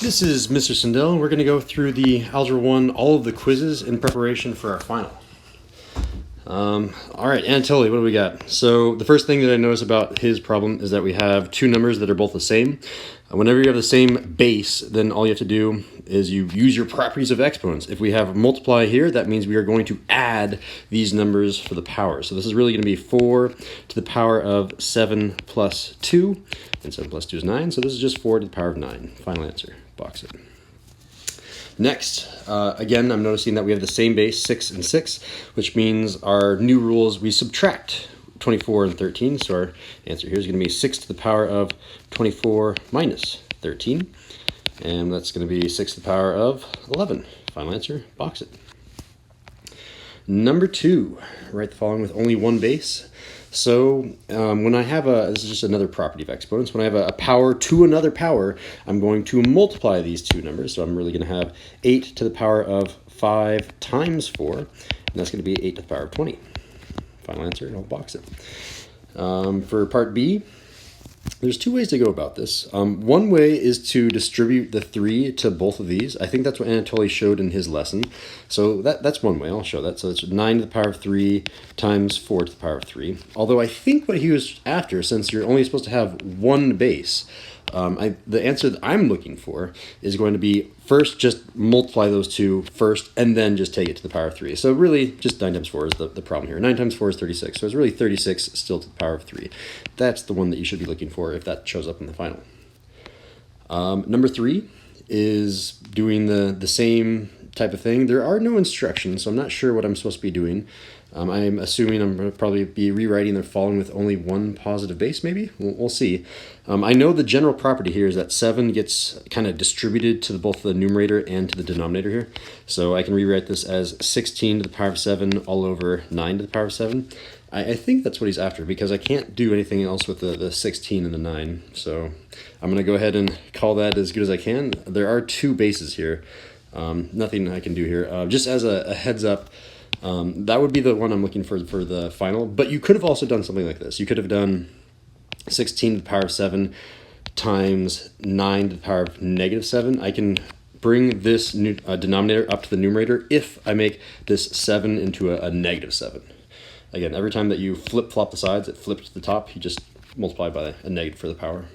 This is Mr. Sindel. We're going to go through the Algebra 1, all of the quizzes in preparation for our final. All right, Anatoly, what do we got? So the first thing that I notice about his problem is that we have two numbers that are both the same. Whenever you have the same base, then all you have to do is you use your properties of exponents. If we have multiply here, that means we are going to add these numbers for the power. So this is really going to be 4 to the power of 7 plus 2, and 7 plus 2 is 9, so this is just 4 to the power of 9. Final answer. Box it. Next, again, I'm noticing that we have the same base, 6 and 6, which means our new rules, we subtract 24 and 13. So our answer here is going to be 6 to the power of 24 minus 13. And that's going to be 6 to the power of 11. Final answer, box it. Number 2, write the following with only one base. So when I have this is just another property of exponents, when I have a power to another power, I'm going to multiply these two numbers. So I'm really going to have 8 to the power of 5 times 4, and that's going to be 8 to the power of 20. Final answer, and I'll box it. For part B, there's two ways to go about this. One way is to distribute the 3 to both of these. I think that's what Anatoly showed in his lesson. So that's one way. I'll show that. So it's 9 to the power of 3 times 4 to the power of 3. Although I think what he was after, since you're only supposed to have one base, the answer that I'm looking for is going to be first just multiply those two first and then just take it to the power of 3. So really just 9 times 4 is the problem here. 9 times 4 is 36. So it's really 36 still to the power of 3. That's the one that you should be looking for if that shows up in the final. Number 3 is doing the same type of thing. There are no instructions, so I'm not sure what I'm supposed to be doing. I'm assuming I'm going to probably be rewriting the following with only one positive base, maybe? We'll see. I know the general property here is that 7 gets kind of distributed to both the numerator and to the denominator here. So I can rewrite this as 16 to the power of 7 all over 9 to the power of 7. I think that's what he's after, because I can't do anything else with the 16 and the 9. So I'm going to go ahead and call that as good as I can. There are two bases here. Nothing I can do here. Just as a heads up, that would be the one I'm looking for the final. But you could have also done something like this. You could have done 16 to the power of 7 times 9 to the power of negative 7. I can bring this denominator up to the numerator if I make this 7 into a negative 7. Again, every time that you flip-flop the sides, it flips to the top. You just multiply by a negative for the power.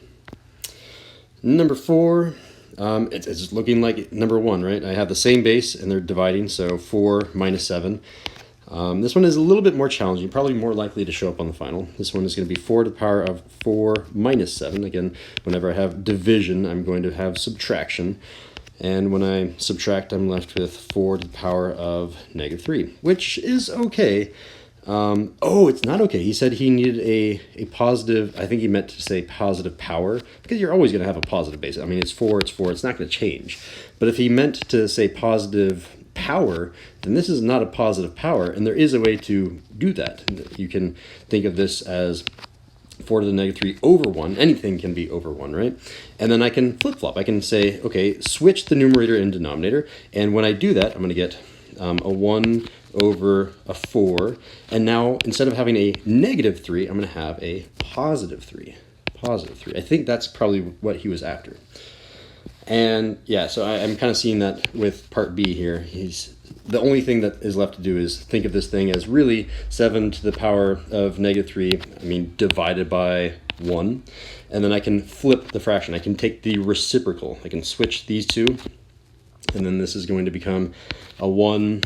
Number 4, it's looking like number 1, right? I have the same base and they're dividing, so 4 minus 7. This one is a little bit more challenging, probably more likely to show up on the final. This one is going to be 4 to the power of 4 minus 7. Again, whenever I have division, I'm going to have subtraction. And when I subtract, I'm left with 4 to the power of negative 3, which is okay. Oh, it's not okay. He said he needed a positive, I think he meant to say positive power, because you're always going to have a positive base. I mean, it's 4, it's not going to change. But if he meant to say positive power, then this is not a positive power, and there is a way to do that. You can think of this as 4 to the negative 3 over 1. Anything can be over 1, right? And then I can flip-flop. I can say, okay, switch the numerator and denominator, and when I do that, I'm going to get a 1 over a 4, and now instead of having a negative 3, I'm going to have a positive 3. Positive 3. I think that's probably what he was after. And yeah, so I'm kind of seeing that with part B here. The only thing that is left to do is think of this thing as really 7 to the power of negative 3, divided by 1. And then I can flip the fraction. I can take the reciprocal. I can switch these two, and then this is going to become a 1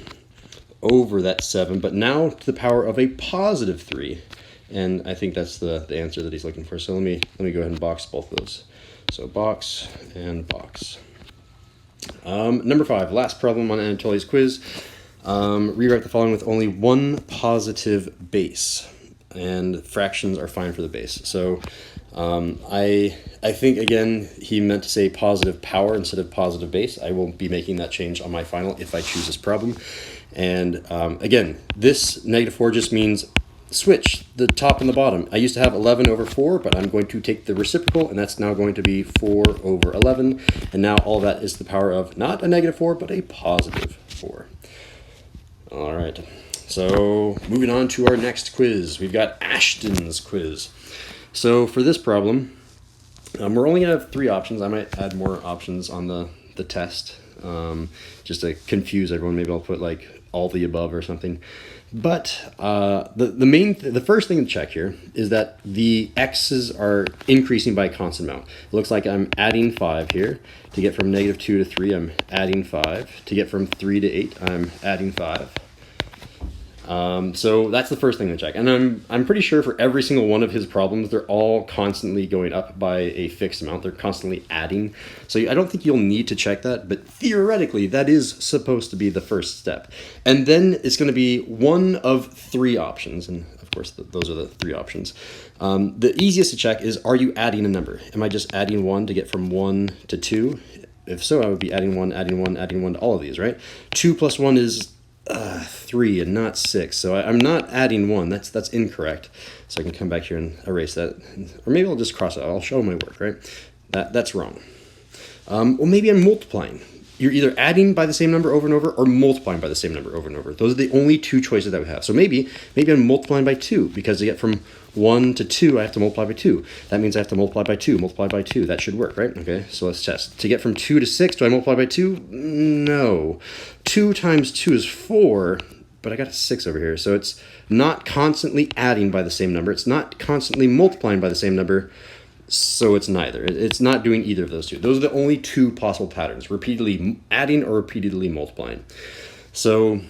over that 7, but now to the power of a positive 3. And I think that's the answer that he's looking for. So let me go ahead and box both of those. So box and box. Number 5, last problem on Anatoly's quiz. Rewrite the following with only one positive base, and fractions are fine for the base. So I think, again, he meant to say positive power instead of positive base. I will be making that change on my final if I choose this problem. And again, this negative 4 just means switch the top and the bottom. I used to have 11 over 4, but I'm going to take the reciprocal, and that's now going to be 4 over 11. And now all that is the power of not a negative 4, but a positive 4. All right. So moving on to our next quiz. We've got Ashton's quiz. So for this problem, We're only going to have 3 options. I might add more options on the test just to confuse everyone. Maybe I'll put like all the above or something. But the first thing to check here is that the x's are increasing by a constant amount. It looks like I'm adding 5 here. To get from -2 to 3, I'm adding 5. To get from 3 to 8, I'm adding 5. So that's the first thing to check. And I'm pretty sure for every single one of his problems, they're all constantly going up by a fixed amount. They're constantly adding. So I don't think you'll need to check that, but theoretically, that is supposed to be the first step. And then it's going to be one of 3 options. And of course, those are the 3 options. The easiest to check is, are you adding a number? Am I just adding 1 to get from 1 to 2? If so, I would be adding 1, adding 1, adding 1 to all of these, right? 2 plus 1 is 3 and not 6, so I'm not adding 1. That's incorrect. So I can come back here and erase that, or maybe I'll just cross it out. I'll show my work, right? That's wrong. Well, maybe I'm multiplying. You're either adding by the same number over and over, or multiplying by the same number over and over. Those are the only 2 choices that we have. So maybe I'm multiplying by 2, because to get from 1 to 2, I have to multiply by 2. That means I have to multiply by 2, multiply by 2. That should work, right? Okay, so let's test. To get from 2 to 6, do I multiply by 2? No. 2 times 2 is 4, but I got a 6 over here. So it's not constantly adding by the same number. It's not constantly multiplying by the same number. So it's neither. It's not doing either of those 2. Those are the only 2 possible patterns, repeatedly adding or repeatedly multiplying. So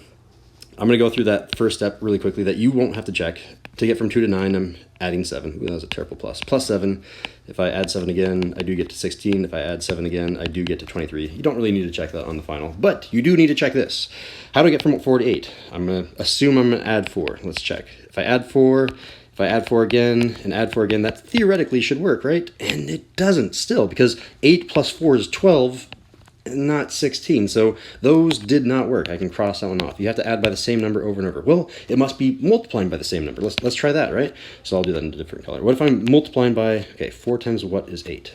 I'm going to go through that first step really quickly that you won't have to check. To get from 2 to 9, I'm adding 7. Ooh, that was a terrible plus. Plus 7. If I add 7 again, I do get to 16. If I add 7 again, I do get to 23. You don't really need to check that on the final, but you do need to check this. How do I get from 4 to 8? I'm going to assume I'm going to add 4. Let's check. If I add 4... If I add 4 again and add 4 again, that theoretically should work, right? And it doesn't still, because 8 plus 4 is 12, and not 16. So those did not work. I can cross that one off. You have to add by the same number over and over. Well, it must be multiplying by the same number. Let's try that, right? So I'll do that in a different color. What if I'm multiplying by, okay, 4 times what is 8?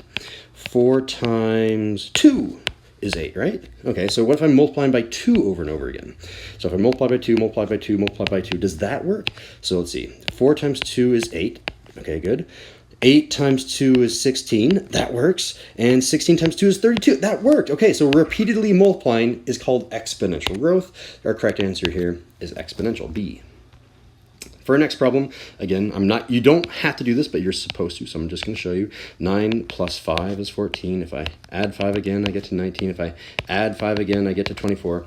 4 times 2 is 8, right? Okay, so what if I'm multiplying by 2 over and over again? So if I multiply by 2, multiply by 2, multiply by 2, does that work? So let's see. 4 times 2 is 8. Okay, good. 8 times 2 is 16. That works. And 16 times 2 is 32. That worked. Okay, so repeatedly multiplying is called exponential growth. Our correct answer here is exponential, B. For our next problem, again, you don't have to do this, but you're supposed to, so I'm just going to show you. 9 plus 5 is 14. If I add 5 again, I get to 19. If I add 5 again, I get to 24.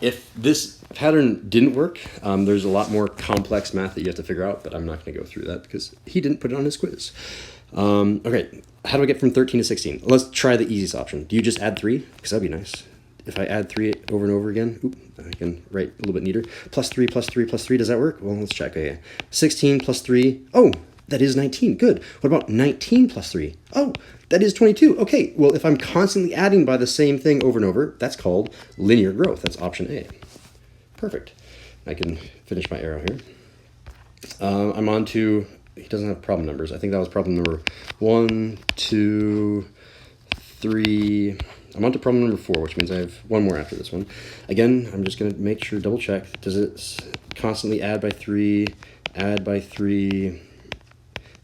If this pattern didn't work, there's a lot more complex math that you have to figure out, but I'm not going to go through that because he didn't put it on his quiz. Okay, how do I get from 13 to 16? Let's try the easiest option. Do you just add 3? Because that'd be nice. If I add 3 over and over again, I can write a little bit neater. Plus 3, plus 3, plus 3, does that work? Well, let's check. Okay. 16 plus 3, oh, that is 19. Good. What about 19 plus 3? Oh, that is 22. Okay, well, if I'm constantly adding by the same thing over and over, that's called linear growth. That's option A. Perfect. I can finish my arrow here. I'm on to, he doesn't have problem numbers. I think that was problem number 1, 2, 3. I'm on to problem number 4, which means I have one more after this one. Again, I'm just going to make sure, double check. Does it constantly add by 3, add by 3,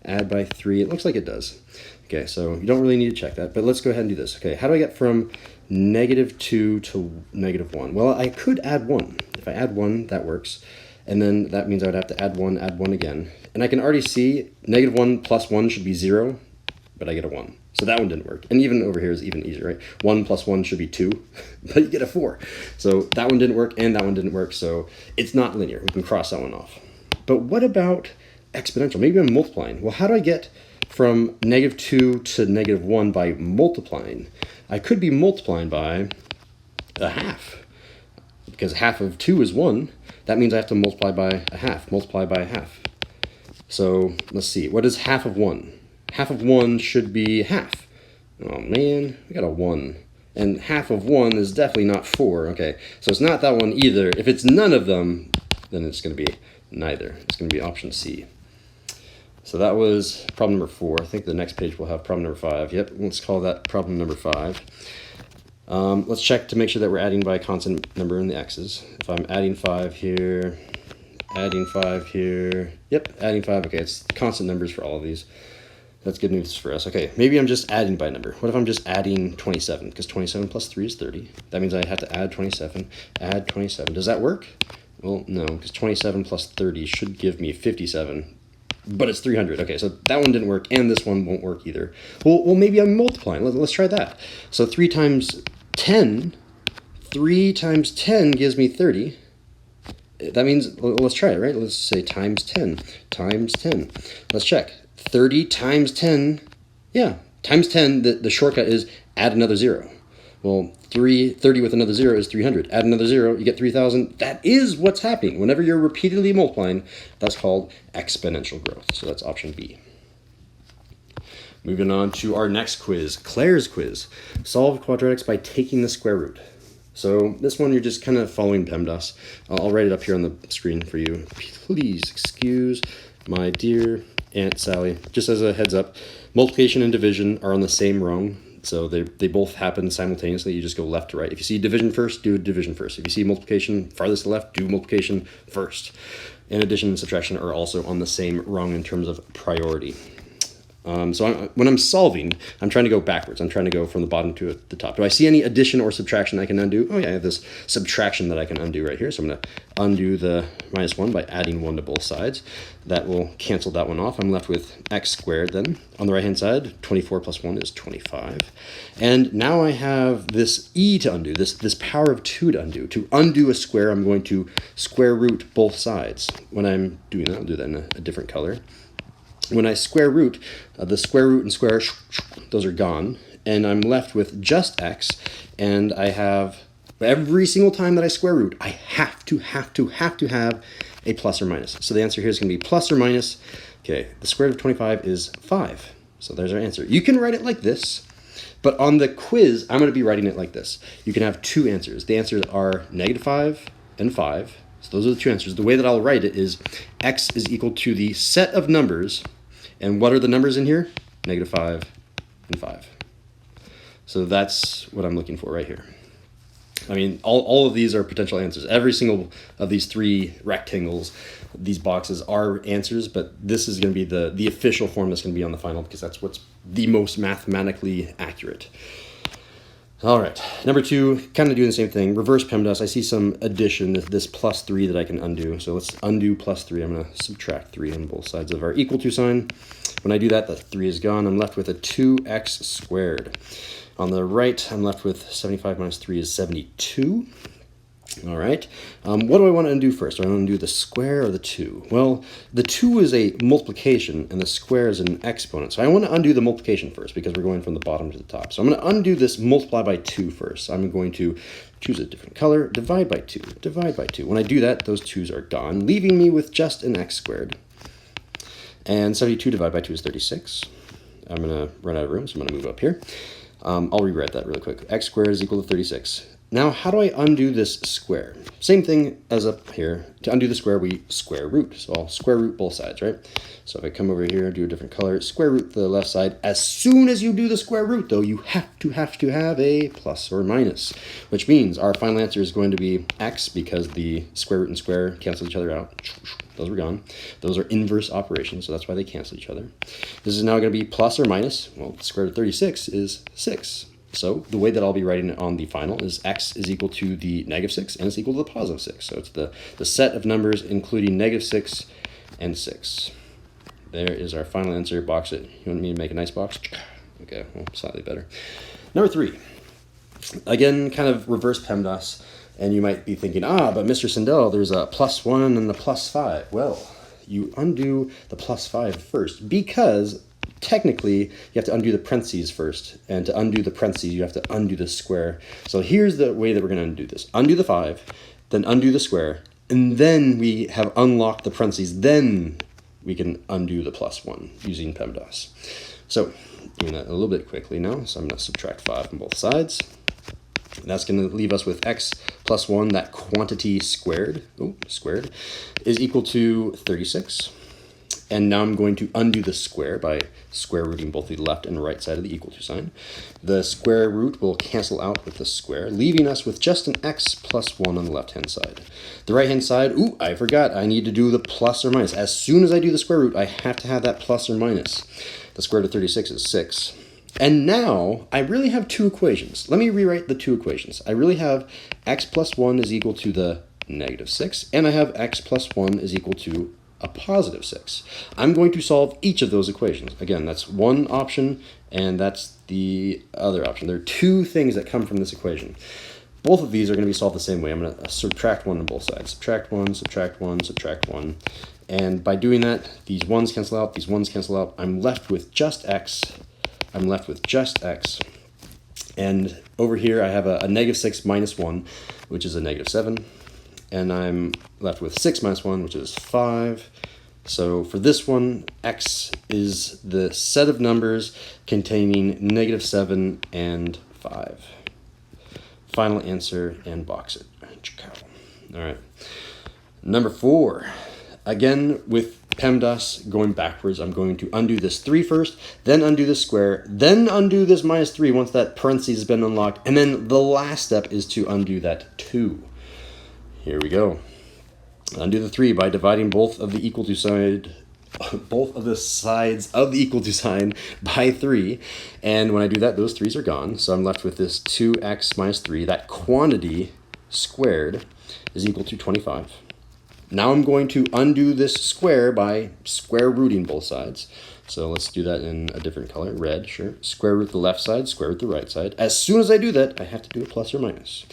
add by 3? It looks like it does. Okay, so you don't really need to check that, but let's go ahead and do this. Okay, how do I get from -2 to -1? Well, I could add 1. If I add 1, that works. And then that means I would have to add 1 again. And I can already see -1 plus 1 should be 0, but I get a 1. So that one didn't work. And even over here is even easier, right? 1 plus 1 should be 2, but you get a 4. So that one didn't work, and that one didn't work, so it's not linear. We can cross that one off. But what about exponential? Maybe I'm multiplying. Well, how do I get from -2 to -1 by multiplying? I could be multiplying by a half, because half of 2 is 1. That means I have to multiply by a half, multiply by a half. So let's see, what is half of 1? Half of 1 should be half. Oh man, we got a 1. And half of 1 is definitely not 4. Okay, so it's not that one either. If it's none of them, then it's going to be neither. It's going to be option C. So that was problem number 4. I think the next page will have problem number 5. Yep, let's call that problem number 5. Let's check to make sure that we're adding by a constant number in the x's. If I'm adding 5 here, adding 5 here, yep, adding 5. Okay, it's constant numbers for all of these. That's good news for us. Okay, maybe I'm just adding by number. What if I'm just adding 27? Because 27 plus 3 is 30. That means I have to add 27. Add 27. Does that work? Well, no, because 27 plus 30 should give me 57. But it's 300. Okay, so that one didn't work, and this one won't work either. Well, maybe I'm multiplying. Let's try that. So 3 times 10. 3 times 10 gives me 30. That means, let's try it, right? Let's say times 10. Times 10. Let's check. 30 times 10, yeah, times 10, the shortcut is add another 0. Well, 30 with another 0 is 300. Add another 0, you get 3,000. That is what's happening. Whenever you're repeatedly multiplying, that's called exponential growth. So that's option B. Moving on to our next quiz, Claire's quiz. Solve quadratics by taking the square root. So this one, you're just kind of following PEMDAS. I'll write it up here on the screen for you. Please excuse my dear Aunt Sally. Just as a heads up, multiplication and division are on the same rung, so they both happen simultaneously. You just go left to right. If you see division first, do division first. If you see multiplication farthest to left, do multiplication first. And addition and subtraction are also on the same rung in terms of priority. When I'm solving, I'm trying to go backwards. I'm trying to go from the bottom to the top. Do I see any addition or subtraction I can undo? Oh yeah, I have this subtraction that I can undo right here. So I'm going to undo the minus 1 by adding 1 to both sides. That will cancel that one off. I'm left with x squared then. On the right-hand side, 24 plus 1 is 25. And now I have this e to undo, this power of 2 to undo. To undo a square, I'm going to square root both sides. When I'm doing that, I'll do that in a different color. When I square root, the square root and square, those are gone, and I'm left with just x, and I have, every single time that I square root, I have to have a plus or minus. So the answer here is going to be plus or minus. Okay, the square root of 25 is 5. So there's our answer. You can write it like this, but on the quiz, I'm going to be writing it like this. You can have two answers. The answers are -5 and 5. So those are the two answers. The way that I'll write it is x is equal to the set of numbers. And what are the numbers in here? -5 and 5. So that's what I'm looking for right here. I mean, all of these are potential answers. Every single of these 3 rectangles, these boxes are answers, but this is going to be the official form that's going to be on the final because that's what's the most mathematically accurate. All right, number 2, kind of doing the same thing. Reverse PEMDAS. I see some addition, this plus 3 that I can undo. So let's undo plus 3. I'm going to subtract 3 on both sides of our equal to sign. When I do that, the 3 is gone. I'm left with a 2x squared. On the right, I'm left with 75 minus 3 is 72. All right. What do I want to undo first? Do I want to undo the square or the 2? Well, the 2 is a multiplication and the square is an exponent. So I want to undo the multiplication first because we're going from the bottom to the top. So I'm going to undo this multiply by 2 first. I'm going to choose a different color, divide by 2, divide by 2. When I do that, those 2's are gone, leaving me with just an x squared. And 72 divided by 2 is 36. I'm going to run out of room, so I'm going to move up here. I'll rewrite that really quick. X squared is equal to 36. Now, how do I undo this square? Same thing as up here. To undo the square, we square root. So I'll square root both sides, right? So if I come over here, do a different color, square root the left side. As soon as you do the square root, though, you have to have a plus or minus, which means our final answer is going to be x because the square root and square cancel each other out. Those were gone. Those are inverse operations, so that's why they cancel each other. This is now going to be plus or minus. Well, the square root of 36 is 6. So the way that I'll be writing it on the final is x is equal to the -6 and it's equal to the +6. So it's the set of numbers including -6 and 6. There is our final answer. Box it. You want me to make a nice box? Okay, well, slightly better. Number 3. Again, kind of reverse PEMDAS. And you might be thinking, but Mr. Sindel, there's a +1 and a +5. Well, you undo the +5 first because technically you have to undo the parentheses first. And to undo the parentheses, you have to undo the square. So here's the way that we're going to undo this. Undo the 5, then undo the square, and then we have unlocked the parentheses. Then we can undo the +1 using PEMDAS. So doing that a little bit quickly now. So I'm going to subtract 5 from both sides. And that's going to leave us with x plus 1, that quantity squared, is equal to 36. And now I'm going to undo the square by square rooting both the left and right side of the equal to sign. The square root will cancel out with the square, leaving us with just an x plus 1 on the left-hand side. The right-hand side, I forgot, I need to do the plus or minus. As soon as I do the square root, I have to have that plus or minus. The square root of 36 is 6. And now I really have two equations. Let me rewrite the two equations. I really have x plus 1 is equal to the negative 6, and I have x plus 1 is equal to a positive 6. I'm going to solve each of those equations. Again, that's one option, and that's the other option. There are two things that come from this equation. Both of these are going to be solved the same way. I'm going to subtract 1 on both sides. Subtract 1, subtract 1, subtract 1. And by doing that, these 1's cancel out, these 1's cancel out. I'm left with just x. I'm left with just x. And over here I have a negative 6 minus 1, which is a negative 7. And I'm left with 6 minus 1, which is 5. So for this one, x is the set of numbers containing negative 7 and 5. Final answer, and box it. All right. Number 4. Again, with PEMDAS going backwards, I'm going to undo this 3 first, then undo this square, then undo this minus 3 once that parentheses has been unlocked, and then the last step is to undo that 2. Here we go. Undo the 3 by dividing both of the sides of the equal to sign by 3. And when I do that, those 3's are gone. So I'm left with this 2x minus 3. That quantity squared is equal to 25. Now I'm going to undo this square by square rooting both sides. So let's do that in a different color, red, sure. Square root the left side, square root the right side. As soon as I do that, I have to do a plus or minus.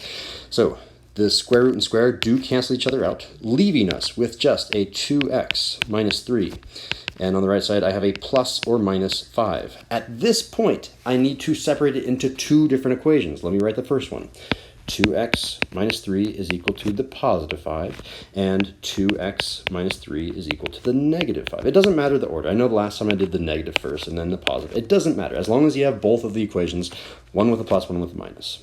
So the square root and square do cancel each other out, leaving us with just a 2x minus 3. And on the right side, I have a plus or minus 5. At this point, I need to separate it into two different equations. Let me write the first one. 2x minus 3 is equal to the positive 5, and 2x minus 3 is equal to the negative 5. It doesn't matter the order. I know the last time I did the negative first and then the positive. It doesn't matter. As long as you have both of the equations, one with a plus, one with a minus.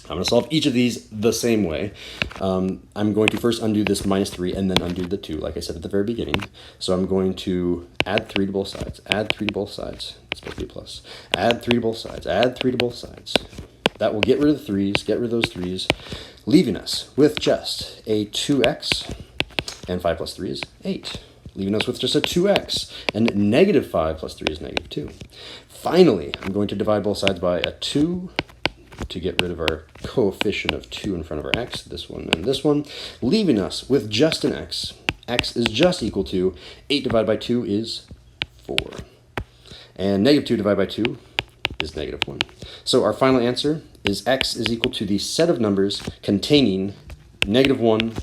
I'm going to solve each of these the same way. I'm going to first undo this minus 3 and then undo the 2, like I said at the very beginning. So I'm going to add 3 to both sides, add 3 to both sides. It's supposed to be a plus. Add 3 to both sides, add 3 to both sides. That will get rid of the 3's, get rid of those 3's, leaving us with just a 2x, and 5 plus 3 is 8. Leaving us with just a 2x, and negative 5 plus 3 is negative 2. Finally, I'm going to divide both sides by a 2 to get rid of our coefficient of 2 in front of our x, this one and this one, leaving us with just an x. X is just equal to 8 divided by 2 is 4. And negative 2 divided by 2 is negative 1. So our final answer is x is equal to the set of numbers containing negative 1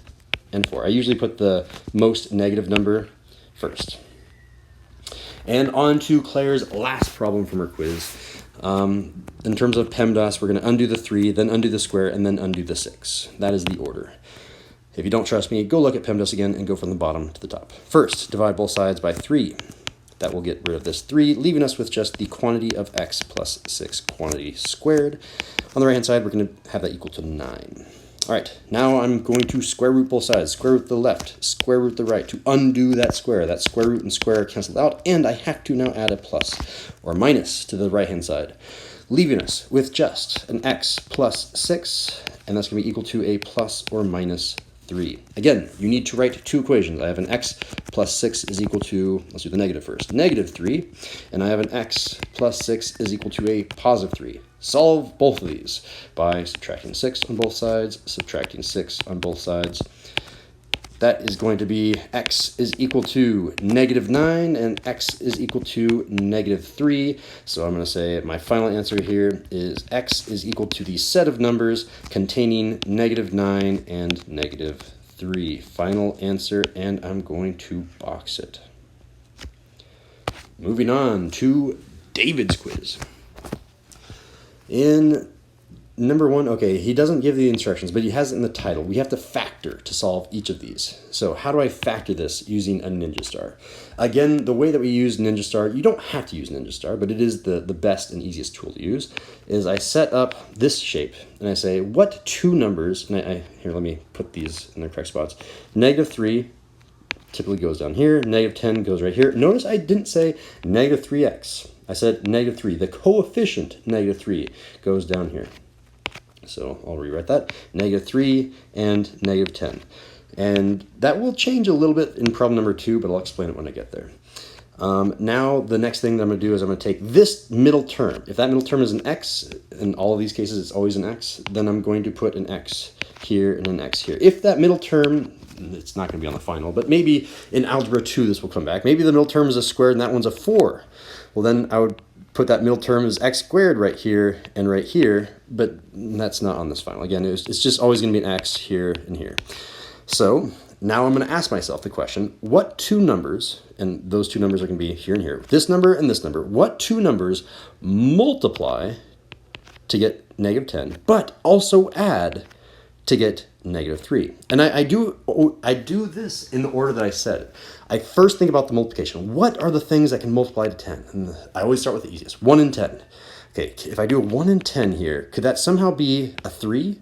and 4. I usually put the most negative number first. And on to Claire's last problem from her quiz. In terms of PEMDAS, we're going to undo the 3, then undo the square, and then undo the 6. That is the order. If you don't trust me, go look at PEMDAS again and go from the bottom to the top. First, divide both sides by 3. That will get rid of this 3, leaving us with just the quantity of x plus 6 quantity squared. On the right-hand side, we're going to have that equal to 9. All right, now I'm going to square root both sides, square root the left, square root the right to undo that square. That square root and square cancel out, and I have to now add a plus or minus to the right-hand side, leaving us with just an x plus 6, and that's going to be equal to a plus or minus 3. Again, you need to write two equations. I have an x plus 6 is equal to, let's do the negative first, negative 3, and I have an x plus 6 is equal to a positive 3. Solve both of these by subtracting 6 on both sides, subtracting 6 on both sides. That is going to be x is equal to negative 9 and x is equal to negative 3. So I'm going to say my final answer here is x is equal to the set of numbers containing negative 9 and negative 3. Final answer, and I'm going to box it. Moving on to David's quiz. In number 1, okay, he doesn't give the instructions, but he has it in the title. We have to factor to solve each of these. So how do I factor this using a Ninja Star? Again, the way that we use Ninja Star, you don't have to use Ninja Star, but it is the best and easiest tool to use, is I set up this shape, and I say, what two numbers, and here, let me put these in their correct spots. Negative 3 typically goes down here, negative 10 goes right here. Notice I didn't say negative 3x. I said negative 3. The coefficient negative 3 goes down here. So I'll rewrite that. Negative 3 and negative 10. And that will change a little bit in problem number 2, but I'll explain it when I get there. Now the next thing that I'm going to do is I'm going to take this middle term. If that middle term is an x, in all of these cases it's always an x, then I'm going to put an x here and an x here. If that middle term, it's not going to be on the final, but maybe in Algebra 2 this will come back. Maybe the middle term is a squared and that one's a 4. Well, then I would put that middle term as x squared right here and right here, but that's not on this final. Again, it's just always going to be an x here and here. So now I'm going to ask myself the question, what two numbers, and those two numbers are going to be here and here, this number and this number, what two numbers multiply to get -10, but also add to get -3? And I do this in the order that I said it. I first think about the multiplication. What are the things that can multiply to 10? And I always start with the easiest, 1 and 10. Okay, if I do a 1 and 10 here, could that somehow be a 3?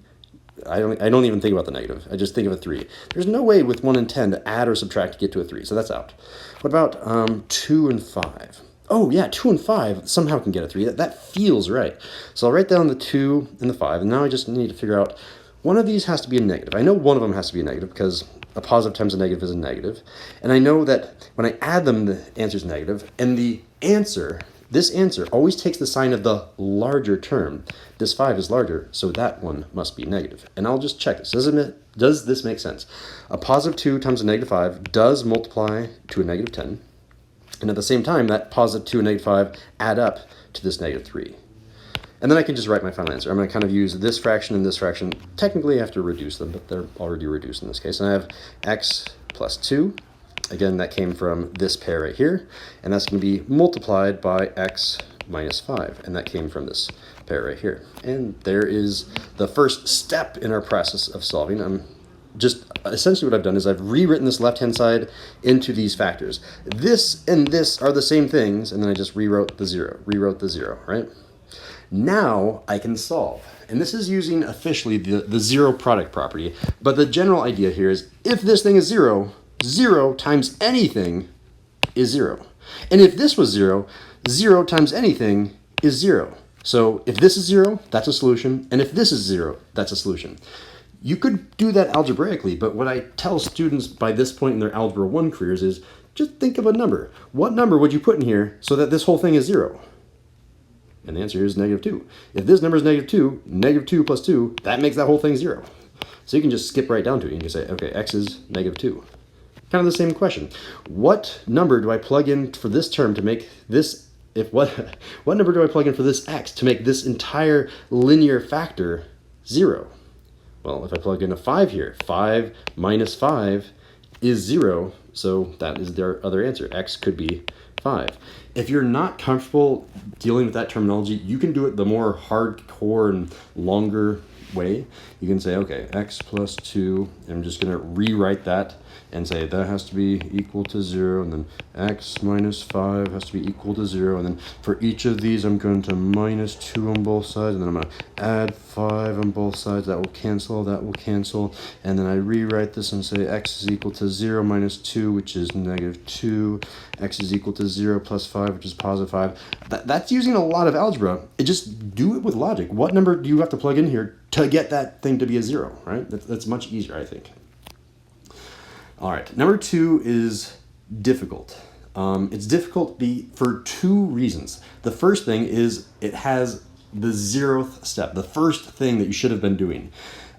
I don't even think about the negative. I just think of a 3. There's no way with 1 and 10 to add or subtract to get to a 3, so that's out. What about 2 and 5? Oh yeah, 2 and 5 somehow can get a 3. That feels right. So I'll write down the 2 and the 5, and now I just need to figure out one of these has to be a negative. I know one of them has to be a negative because a positive times a negative is a negative. And I know that when I add them, the answer is negative. And the answer, this answer, always takes the sign of the larger term. This 5 is larger, so that one must be negative. And I'll just check this. Does this make sense? A positive 2 times a negative 5 does multiply to a -10. And at the same time, that positive 2 and -5 add up to this -3. And then I can just write my final answer. I'm going to kind of use this fraction and this fraction. Technically, I have to reduce them, but they're already reduced in this case. And I have x plus 2. Again, that came from this pair right here. And that's going to be multiplied by x minus 5. And that came from this pair right here. And there is the first step in our process of solving. Just essentially what I've done is I've rewritten this left-hand side into these factors. This and this are the same things. And then I just rewrote the 0, right? Now I can solve. And this is using officially the zero product property. But the general idea here is if this thing is 0, 0 times anything is 0. And if this was 0, 0 times anything is 0. So if this is 0, that's a solution. And if this is 0, that's a solution. You could do that algebraically, but what I tell students by this point in their Algebra 1 careers is just think of a number. What number would you put in here so that this whole thing is 0? And the answer is -2. If this number is -2, -2 plus 2, that makes that whole thing 0. So you can just skip right down to it. You can say, okay, x is -2. Kind of the same question. What number do I plug in for this term to make this, what number do I plug in for this x to make this entire linear factor 0? Well, if I plug in a 5 here, 5 minus 5 is 0, so that is their other answer. X could be 5. If you're not comfortable dealing with that terminology, you can do it the more hardcore and longer way. You can say, okay, x plus 2, and I'm just going to rewrite that and say that has to be equal to 0, and then x minus 5 has to be equal to 0, and then for each of these I'm going to minus 2 on both sides, and then I'm going to add 5 on both sides. That will cancel, and then I rewrite this and say x is equal to 0 minus 2, which is -2, x is equal to 0 plus 5, which is positive 5. That's using a lot of algebra. Just do it with logic. What number do you have to plug in here to get that thing to be a 0, right? That's much easier, I think. All right, number 2 is difficult. It's difficult for two reasons. The first thing is it has the 0th step, the first thing that you should have been doing.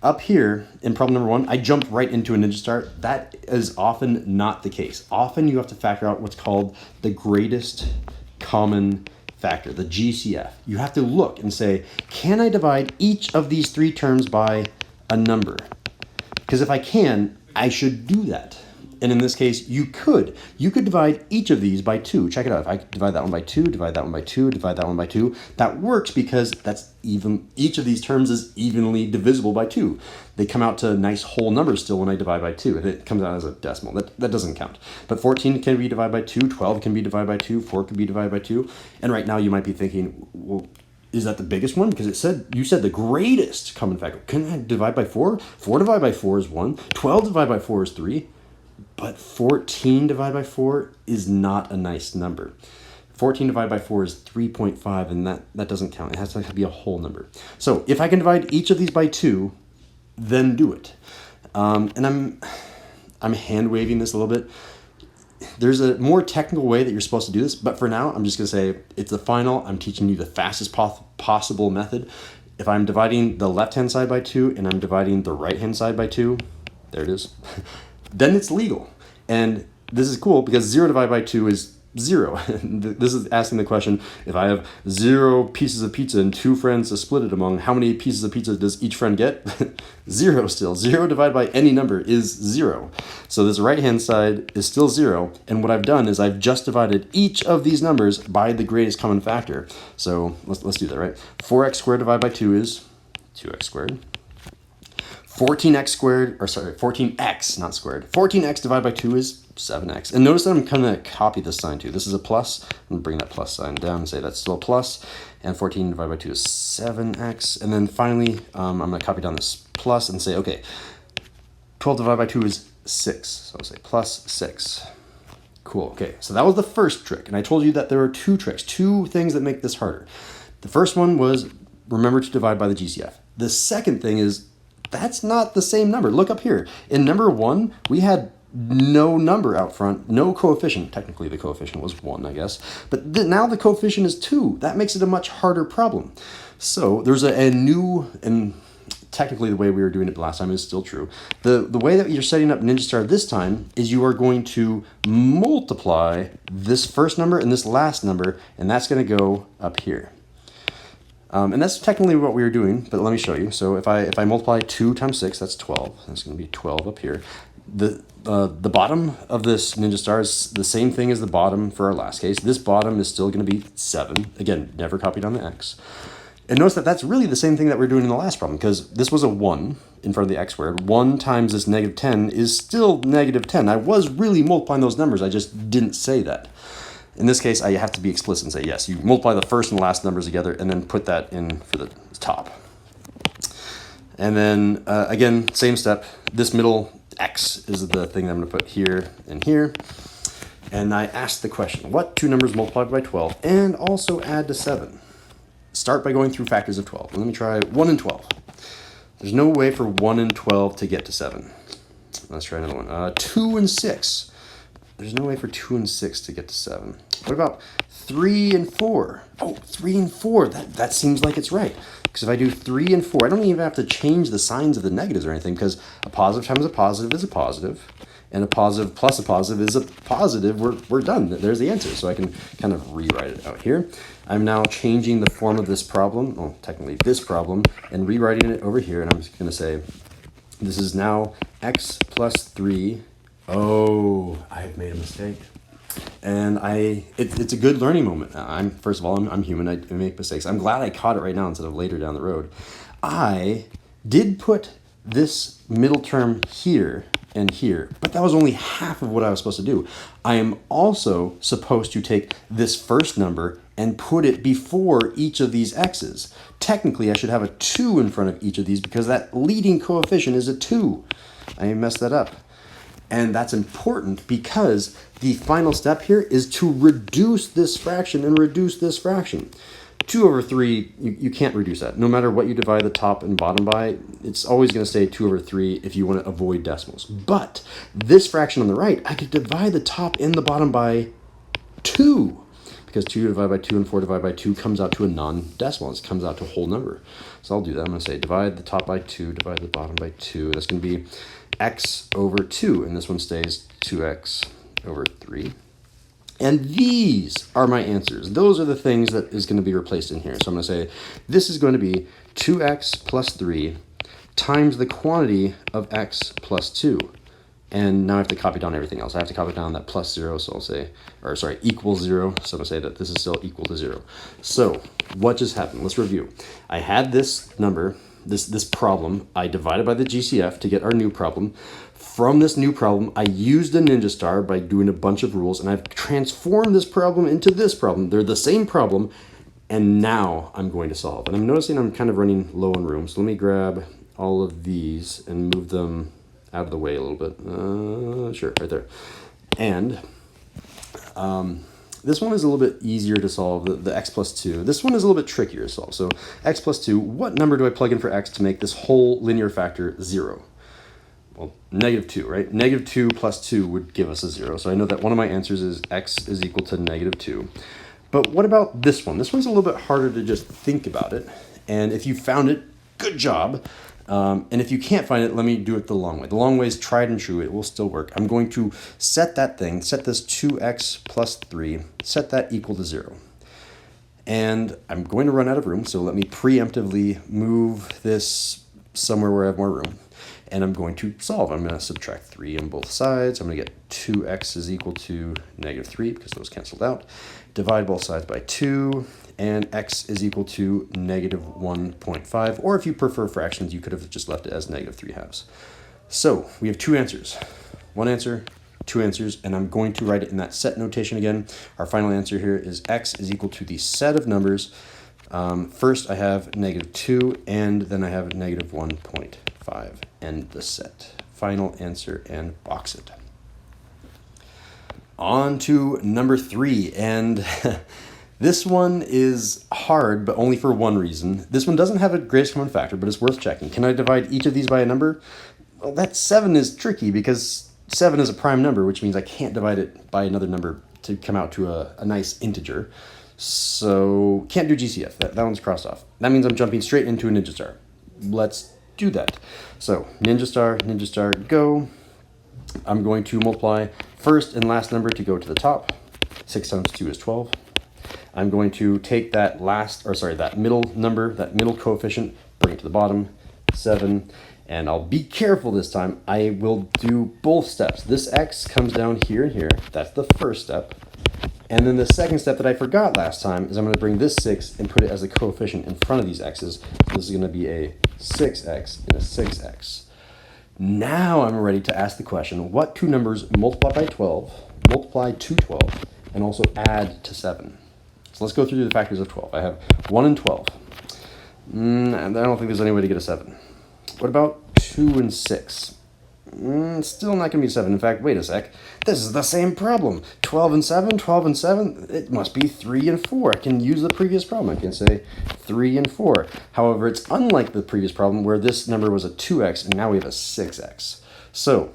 Up here in problem number 1, I jumped right into a Ninja Start. That is often not the case. Often you have to factor out what's called the greatest common factor, the GCF. You have to look and say, can I divide each of these 3 terms by a number? Because if I can, I should do that. And in this case, you could. You could divide each of these by 2. Check it out. If I divide that one by 2, divide that one by 2, divide that one by 2, that works because that's even. Each of these terms is evenly divisible by 2. They come out to nice whole numbers still when I divide by 2. If it comes out as a decimal, that doesn't count. But 14 can be divided by 2, 12 can be divided by 2, 4 can be divided by 2. And right now you might be thinking, well, is that the biggest one? Because you said the greatest common factor. Can I divide by 4? 4 divided by 4 is 1. 12 divided by 4 is 3. But 14 divided by 4 is not a nice number. 14 divided by 4 is 3.5, and that doesn't count. It has to be a whole number. So if I can divide each of these by 2, then do it. And I'm hand waving this a little bit. there's a more technical way that you're supposed to do this, but for now, I'm just going to say it's the final. I'm teaching you the fastest possible method. If I'm dividing the left-hand side by 2 and I'm dividing the right-hand side by 2, there it is, then it's legal. And this is cool because 0 divided by 2 is 0. This is asking the question, if I have 0 pieces of pizza and 2 friends to split it among, how many pieces of pizza does each friend get? 0 still. 0 divided by any number is 0. So this right-hand side is still 0. And what I've done is I've just divided each of these numbers by the greatest common factor. So let's do that, right? 4x squared divided by 2 is 2x squared. 14x, not squared. 14x divided by 2 is 7x. And notice that I'm going to copy this sign too. This is a plus. I'm going to bring that plus sign down and say that's still a plus. And 14 divided by 2 is 7x. And then finally, I'm going to copy down this plus and say, okay, 12 divided by 2 is 6. So I'll say plus 6. Cool. Okay, so that was the first trick. And I told you that there are 2 tricks, 2 things that make this harder. The first one was remember to divide by the GCF. The second thing is that's not the same number. Look up here. In number 1, we had no number out front, no coefficient. Technically, the coefficient was 1, I guess. But now the coefficient is 2. That makes it a much harder problem. So there's a new, and technically the way we were doing it last time is still true. The way that you're setting up Ninja Star this time is you are going to multiply this first number and this last number, and that's going to go up here. And that's technically what we were doing, but let me show you. So if I multiply 2 times 6, that's 12. That's going to be 12 up here. The bottom of this Ninja Star is the same thing as the bottom for our last case. This bottom is still going to be 7. Again, never copied on the x. And notice that that's really the same thing that we're doing in the last problem, because this was a 1 in front of the x squared. 1 times this negative 10 is still negative 10. I was really multiplying those numbers. I just didn't say that. In this case, I have to be explicit and say, yes, you multiply the first and last numbers together and then put that in for the top. And then, again, same step. This middle x is the thing that I'm going to put here and here. And I asked the question, what 2 numbers multiplied by 12 and also add to 7? Start by going through factors of 12. Let me try 1 and 12. There's no way for 1 and 12 to get to 7. Let's try another one. 2 and 6. There's no way for 2 and 6 to get to 7. What about 3 and 4? Oh, 3 and 4. That seems like it's right. Because if I do 3 and 4, I don't even have to change the signs of the negatives or anything, because a positive times a positive is a positive, and a positive plus a positive is a positive. We're done. There's the answer. So I can kind of rewrite it out here. I'm now changing the form of this problem, well, technically this problem, and rewriting it over here. And I'm just going to say, this is now x plus 3. Oh, I've made a mistake. And it's a good learning moment. First of all, I'm human. I make mistakes. I'm glad I caught it right now instead of later down the road. I did put this middle term here and here, but that was only half of what I was supposed to do. I am also supposed to take this first number and put it before each of these x's. Technically, I should have a 2 in front of each of these because that leading coefficient is a 2. I messed that up. And that's important because the final step here is to reduce this fraction and reduce this fraction. 2 over 3, you can't reduce that. No matter what you divide the top and bottom by, it's always going to stay 2 over 3 if you want to avoid decimals. But this fraction on the right, I could divide the top and the bottom by 2. Because 2 divided by 2 and 4 divided by 2 comes out to a non-decimal. It comes out to a whole number. So I'll do that. I'm going to say divide the top by 2, divide the bottom by 2. That's going to be x over 2. And this one stays 2x over 3. And these are my answers. Those are the things that is going to be replaced in here. So I'm going to say this is going to be 2x plus 3 times the quantity of x plus 2. And now I have to copy down everything else. I have to copy down that plus 0, so I'll say, or sorry, equals 0. So I'm going to say that this is still equal to 0. So what just happened? Let's review. I had this number, this problem. I divided by the GCF to get our new problem. From this new problem, I used a ninja star by doing a bunch of rules, and I've transformed this problem into this problem. They're the same problem, and now I'm going to solve. And I'm noticing I'm kind of running low on room, so let me grab all of these and move them out of the way a little bit. Sure, right there. And this one is a little bit easier to solve, the x plus 2. This one is a little bit trickier to solve. So x plus 2, what number do I plug in for x to make this whole linear factor 0? well, negative 2, right? Negative 2 plus 2 would give us a 0. So I know that one of my answers is x is equal to negative 2. But what about this one? This one's a little bit harder to just think about it. And if you found it, good job. And if you can't find it, let me do it the long way. The long way is tried and true. It will still work. I'm going to set that thing, set this 2x plus 3, set that equal to 0. And I'm going to run out of room, so let me preemptively move this somewhere where I have more room. And I'm going to solve. I'm going to subtract 3 on both sides. I'm going to get 2x is equal to negative 3 because those canceled out. Divide both sides by 2, and x is equal to negative 1.5. Or if you prefer fractions, you could have just left it as negative 3/2. So we have two answers. One answer, two answers, and I'm going to write it in that set notation again. Our final answer here is x is equal to the set of numbers. First I have negative 2, and then I have negative 1.5, and the set. Final answer, and box it. On to number 3, and this one is hard, but only for one reason. This one doesn't have a greatest common factor, but it's worth checking. Can I divide each of these by a number? Well, that 7 is tricky because 7 is a prime number, which means I can't divide it by another number to come out to a nice integer. So can't do GCF. That one's crossed off. That means I'm jumping straight into a ninja star. Let's do that. So ninja star, go. I'm going to multiply first and last number to go to the top. 6 times 2 is 12. I'm going to take that that middle number, that middle coefficient, bring it to the bottom, 7. And I'll be careful this time. I will do both steps. This x comes down here and here. That's the first step. And then the second step that I forgot last time is I'm going to bring this 6 and put it as a coefficient in front of these x's. So this is going to be a 6x and a 6x. Now I'm ready to ask the question, what two numbers multiply by 12, multiply to 12, and also add to 7? So let's go through the factors of 12. I have 1 and 12. And I don't think there's any way to get a 7. What about 2 and 6? Still not going to be 7. In fact, wait a sec. This is the same problem. 12 and 7, 12 and 7. It must be 3 and 4. I can use the previous problem. I can say 3 and 4. However, it's unlike the previous problem where this number was a 2x and now we have a 6x. So,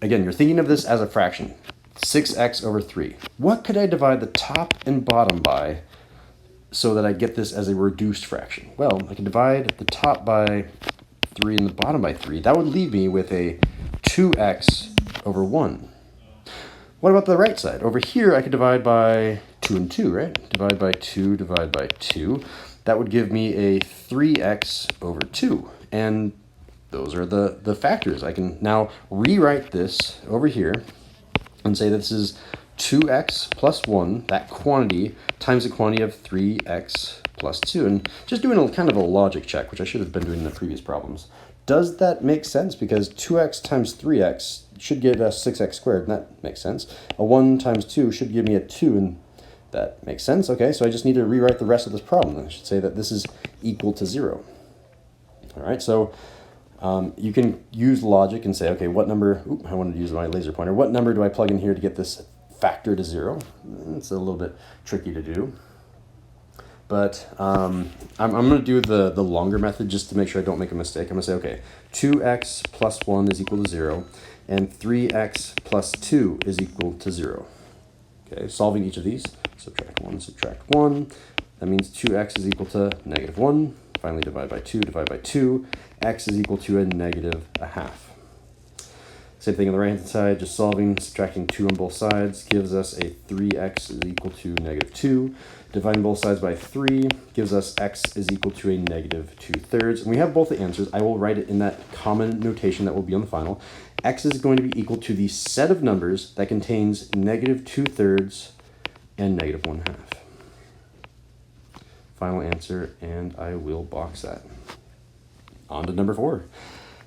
again, you're thinking of this as a fraction. 6x over 3. What could I divide the top and bottom by so that I get this as a reduced fraction? Well, I can divide the top by 3 and the bottom by 3. That would leave me with a 2x over 1. What about the right side? Over here, I could divide by 2 and 2, right? Divide by 2, divide by 2. That would give me a 3x over 2. And those are the factors. I can now rewrite this over here and say that this is 2x plus 1, that quantity, times the quantity of 3x plus 2. And just doing a kind of a logic check, which I should have been doing in the previous problems. Does that make sense? Because 2x times 3x should give us 6x squared, and that makes sense. A 1 times 2 should give me a 2, and that makes sense. Okay, so I just need to rewrite the rest of this problem. I should say that this is equal to 0. All right, so you can use logic and say, okay, what number, I wanted to use my laser pointer, what number do I plug in here to get this factor to 0? It's a little bit tricky to do. But I'm going to do the longer method just to make sure I don't make a mistake. I'm going to say, okay, 2x plus 1 is equal to 0, and 3x plus 2 is equal to 0. Okay, solving each of these, subtract 1, subtract 1. That means 2x is equal to negative 1. Finally, divide by 2, divide by 2. X is equal to a negative 1/2. Same thing on the right-hand side, just solving, subtracting 2 on both sides gives us a 3x is equal to negative 2. Dividing both sides by 3 gives us x is equal to a negative 2/3. And we have both the answers. I will write it in that common notation that will be on the final. X is going to be equal to the set of numbers that contains negative 2/3 and negative 1/2. Final answer, and I will box that. On to number 4.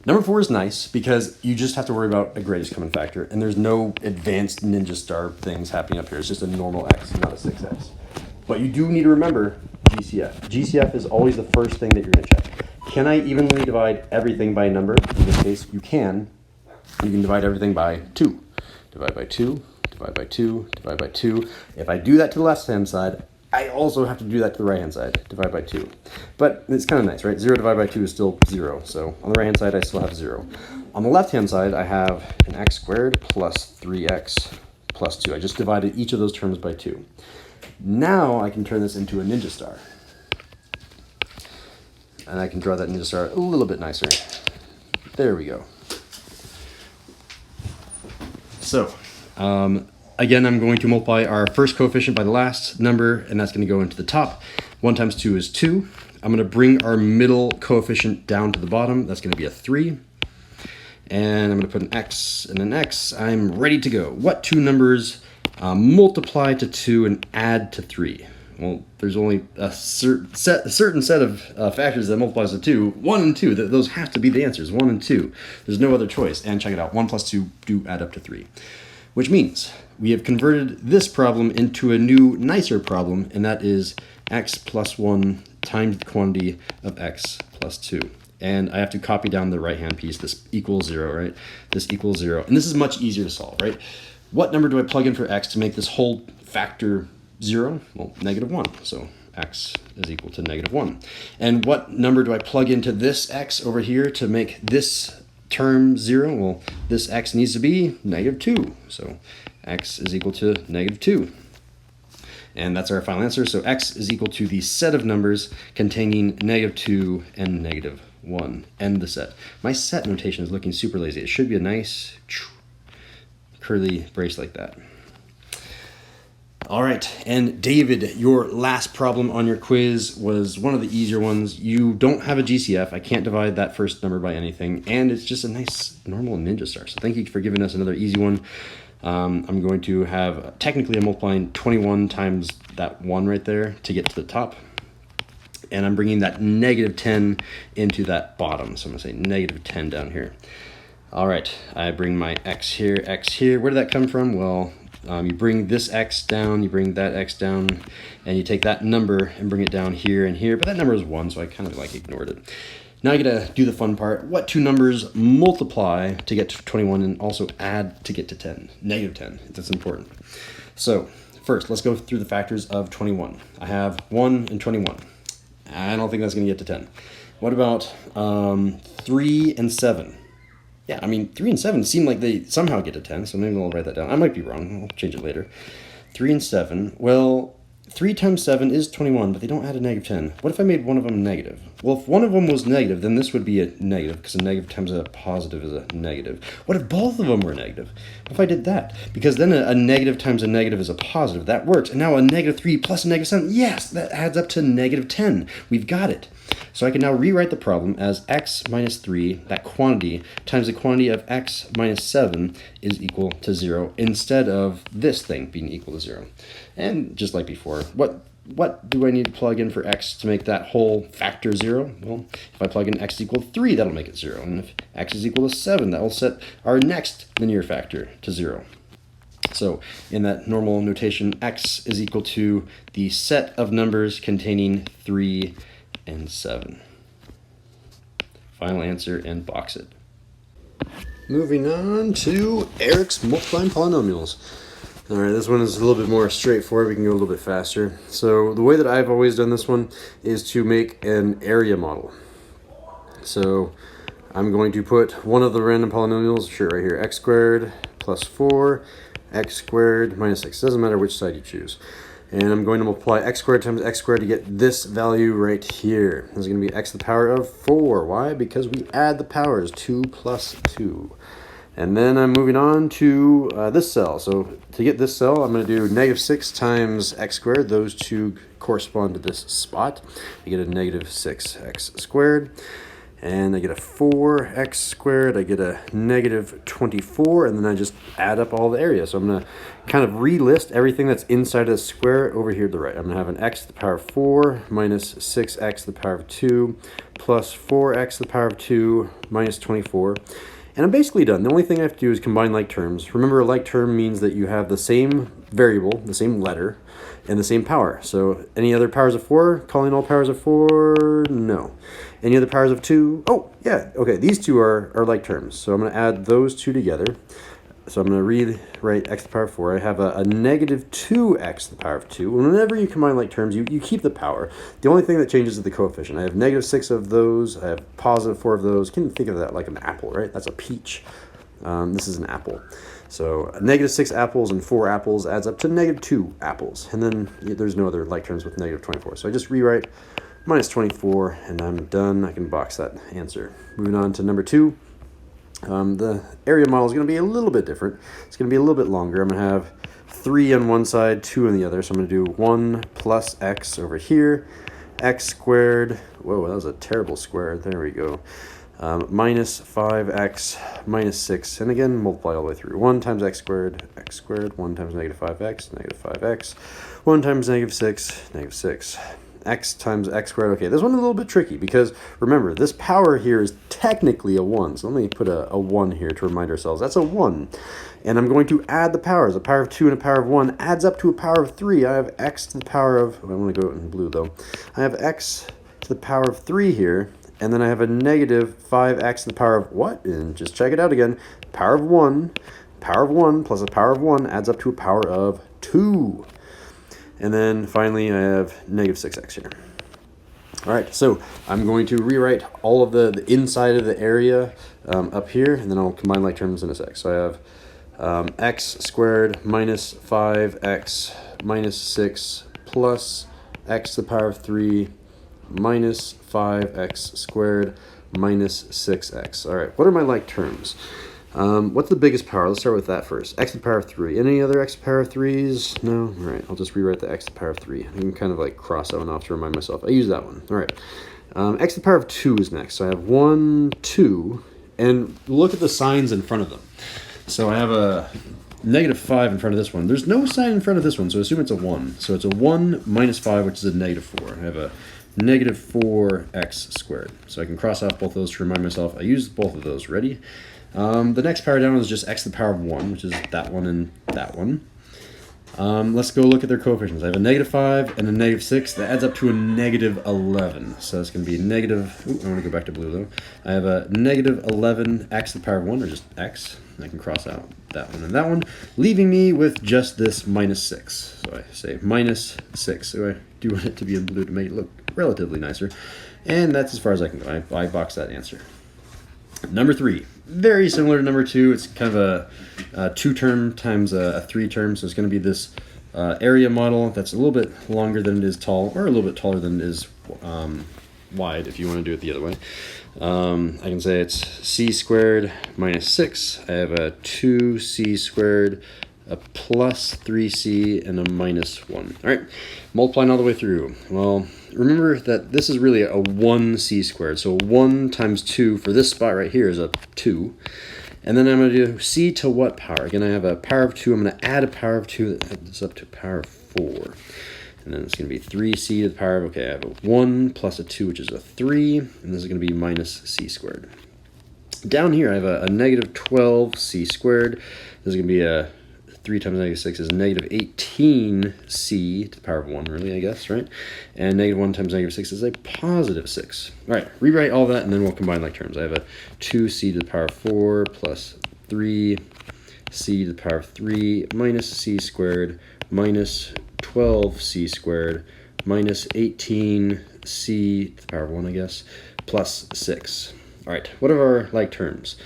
Number 4 is nice because you just have to worry about a greatest common factor, and there's no advanced ninja star things happening up here. It's just a normal x, not a 6x. But you do need to remember GCF. GCF is always the first thing that you're going to check. Can I evenly divide everything by a number? In this case, you can. You can divide everything by 2. Divide by 2, divide by 2, divide by 2. If I do that to the left-hand side, I also have to do that to the right-hand side, divide by 2. But it's kind of nice, right? 0 divided by 2 is still 0. So on the right-hand side, I still have 0. On the left-hand side, I have an x squared plus 3x plus 2. I just divided each of those terms by 2. Now I can turn this into a ninja star. And I can draw that ninja star a little bit nicer. There we go. So, again, I'm going to multiply our first coefficient by the last number, and that's going to go into the top. 1 times 2 is 2. I'm going to bring our middle coefficient down to the bottom. That's going to be a 3. And I'm going to put an x and an x. I'm ready to go. What two numbers multiply to 2 and add to 3? Well, there's only a certain set of factors that multiplies to 2. 1 and 2, those have to be the answers, 1 and 2. There's no other choice. And check it out, 1 plus 2 do add up to 3. Which means we have converted this problem into a new, nicer problem, and that is x plus 1 times the quantity of x plus 2. And I have to copy down the right-hand piece. This equals 0, right? This equals 0. And this is much easier to solve, right? What number do I plug in for x to make this whole factor 0? Well, -1. So x is equal to -1. And what number do I plug into this x over here to make this term 0? Well, this x needs to be -2. So x is equal to -2. And that's our final answer. So x is equal to the set of numbers containing -2 and -1. End the set. My set notation is looking super lazy. It should be a nice curly brace like that. All right, and David, your last problem on your quiz was one of the easier ones. You don't have a GCF. I can't divide that first number by anything, and it's just a nice normal ninja star. So thank you for giving us another easy one. I'm going to have, technically I'm multiplying 21 times that 1 right there to get to the top. And I'm bringing that -10 into that bottom. So I'm going to say -10 down here. All right, I bring my x here, x here. Where did that come from? Well, you bring this x down, you bring that x down, and you take that number and bring it down here and here. But that number is 1, so I kind of like ignored it. Now I gotta do the fun part. What two numbers multiply to get to 21 and also add to get to 10? -10. That's important. So first, let's go through the factors of 21. I have 1 and 21. I don't think that's gonna get to 10. What about 3 and 7? Yeah, I mean, 3 and 7 seem like they somehow get to 10, so maybe I'll write that down. I might be wrong. I'll change it later. 3 and 7. Well, 3 times 7 is 21, but they don't add a -10. What if I made one of them negative? Well, if one of them was negative, then this would be a negative, because a negative times a positive is a negative. What if both of them were negative? What if I did that? Because then a negative times a negative is a positive. That works. And now a -3 plus a -7, yes, that adds up to -10. We've got it. So I can now rewrite the problem as x minus 3, that quantity, times the quantity of x minus 7 is equal to 0, instead of this thing being equal to 0. And just like before, what do I need to plug in for x to make that whole factor 0? Well, if I plug in x equal to 3, that'll make it 0. And if x is equal to 7, that will set our next linear factor to 0. So in that normal notation, x is equal to the set of numbers containing 3 and 7. Final answer, and box it. Moving on to Eric's multiplying polynomials. All right, this one is a little bit more straightforward. We can go a little bit faster. So the way that I've always done this one is to make an area model. So I'm going to put one of the random polynomials, sure, right here, x squared plus 4, x squared minus 6. Doesn't matter which side you choose. And I'm going to multiply x squared times x squared to get this value right here. This is going to be x to the power of 4. Why? Because we add the powers, 2 plus 2. And then I'm moving on to this cell. So to get this cell, I'm going to do -6 times x squared. Those two correspond to this spot. I get a -6x squared. And I get a 4x squared, I get a -24, and then I just add up all the area. So I'm going to kind of relist everything that's inside of the square over here to the right. I'm going to have an x to the power of 4 minus 6x to the power of 2 plus 4x to the power of 2 minus 24. And I'm basically done. The only thing I have to do is combine like terms. Remember, a like term means that you have the same variable, the same letter, and the same power. So any other powers of 4? Calling all powers of 4? No. Any other powers of 2? Oh, yeah. Okay, these two are like terms. So I'm going to add those two together. So I'm going to rewrite x to the power of 4. I have a negative 2x to the power of 2. Whenever you combine like terms, you keep the power. The only thing that changes is the coefficient. I have negative 6 of those. I have positive 4 of those. You can think of that like an apple, right? That's a peach. This is an apple. So negative 6 apples and 4 apples adds up to negative 2 apples. And then there's no other like terms with negative 24. So I just rewrite minus 24, and I'm done. I can box that answer. Moving on to number 2. The area model is going to be a little bit different. It's going to be a little bit longer. I'm going to have 3 on one side, 2 on the other. So I'm going to do 1 plus x over here, x squared. Whoa, that was a terrible square. There we go. Minus 5x minus 6. And again, multiply all the way through. 1 times x squared, 1 times negative 5x, negative 5x. 1 times negative 6, negative 6. X times x squared. Okay, this one's a little bit tricky because remember, this power here is technically a 1. So let me put a 1 here to remind ourselves. That's a 1. And I'm going to add the powers. A power of 2 and a power of 1 adds up to a power of 3. I have x to the power of, I want to go in blue though. I have x to the power of 3 here. And then I have a negative 5x to the power of what? And just check it out again. Power of 1 plus a power of 1 adds up to a power of 2. And then finally, I have negative 6x here. All right, so I'm going to rewrite all of the inside of the area up here, and then I'll combine like terms in a sec. So I have x squared minus 5x minus 6 plus x to the power of 3 minus 5x squared minus 6x. All right, what are my like terms? What's the biggest power? Let's start with that first. X to the power of 3. Any other x to the power of 3s? No? All right, I'll just rewrite the x to the power of 3. I can kind of like cross that one off to remind myself. I use that one. All right. X to the power of 2 is next. So I have 1, 2, and look at the signs in front of them. So I have a negative 5 in front of this one. There's no sign in front of this one, so assume it's a 1. So it's a 1 minus 5, which is a negative 4. I have a negative 4x squared. So I can cross off both of those to remind myself I used both of those. Ready? The next power down is just x to the power of 1, which is that one and that one. Let's go look at their coefficients. I have a negative 5 and a negative 6. That adds up to a negative 11. So it's going to be negative... Ooh, I want to go back to blue, though. I have a negative 11x to the power of 1, or just x. I can cross out that one and that one, leaving me with just this minus 6. So I say minus 6. So I do want it to be in blue to make it look relatively nicer. And that's as far as I can go. I box that answer. Number 3, very similar to number 2. It's kind of a 2-term times a 3-term, so it's going to be this area model that's a little bit longer than it is tall, or a little bit taller than it is wide, if you want to do it the other way. I can say it's c squared minus 6. I have a 2c squared, a plus 3c, and a minus 1. All right, multiplying all the way through. Well, remember that this is really a 1c squared. So 1 times 2 for this spot right here is a 2. And then I'm going to do c to what power? Again, I have a power of 2. I'm going to add a power of 2 that adds up to a power of 4. And then it's going to be 3c to the power of, okay, I have a 1 plus a 2, which is a 3. And this is going to be minus c squared. Down here, I have a negative 12c squared. This is going to be a 3 times negative 6 is negative 18c to the power of 1, really, I guess, right? And negative 1 times negative 6 is a positive 6. All right, rewrite all that, and then we'll combine like terms. I have a 2c to the power of 4 plus 3c to the power of 3 minus c squared minus 12c squared minus 18c to the power of 1, I guess, plus 6. All right, what are our like terms?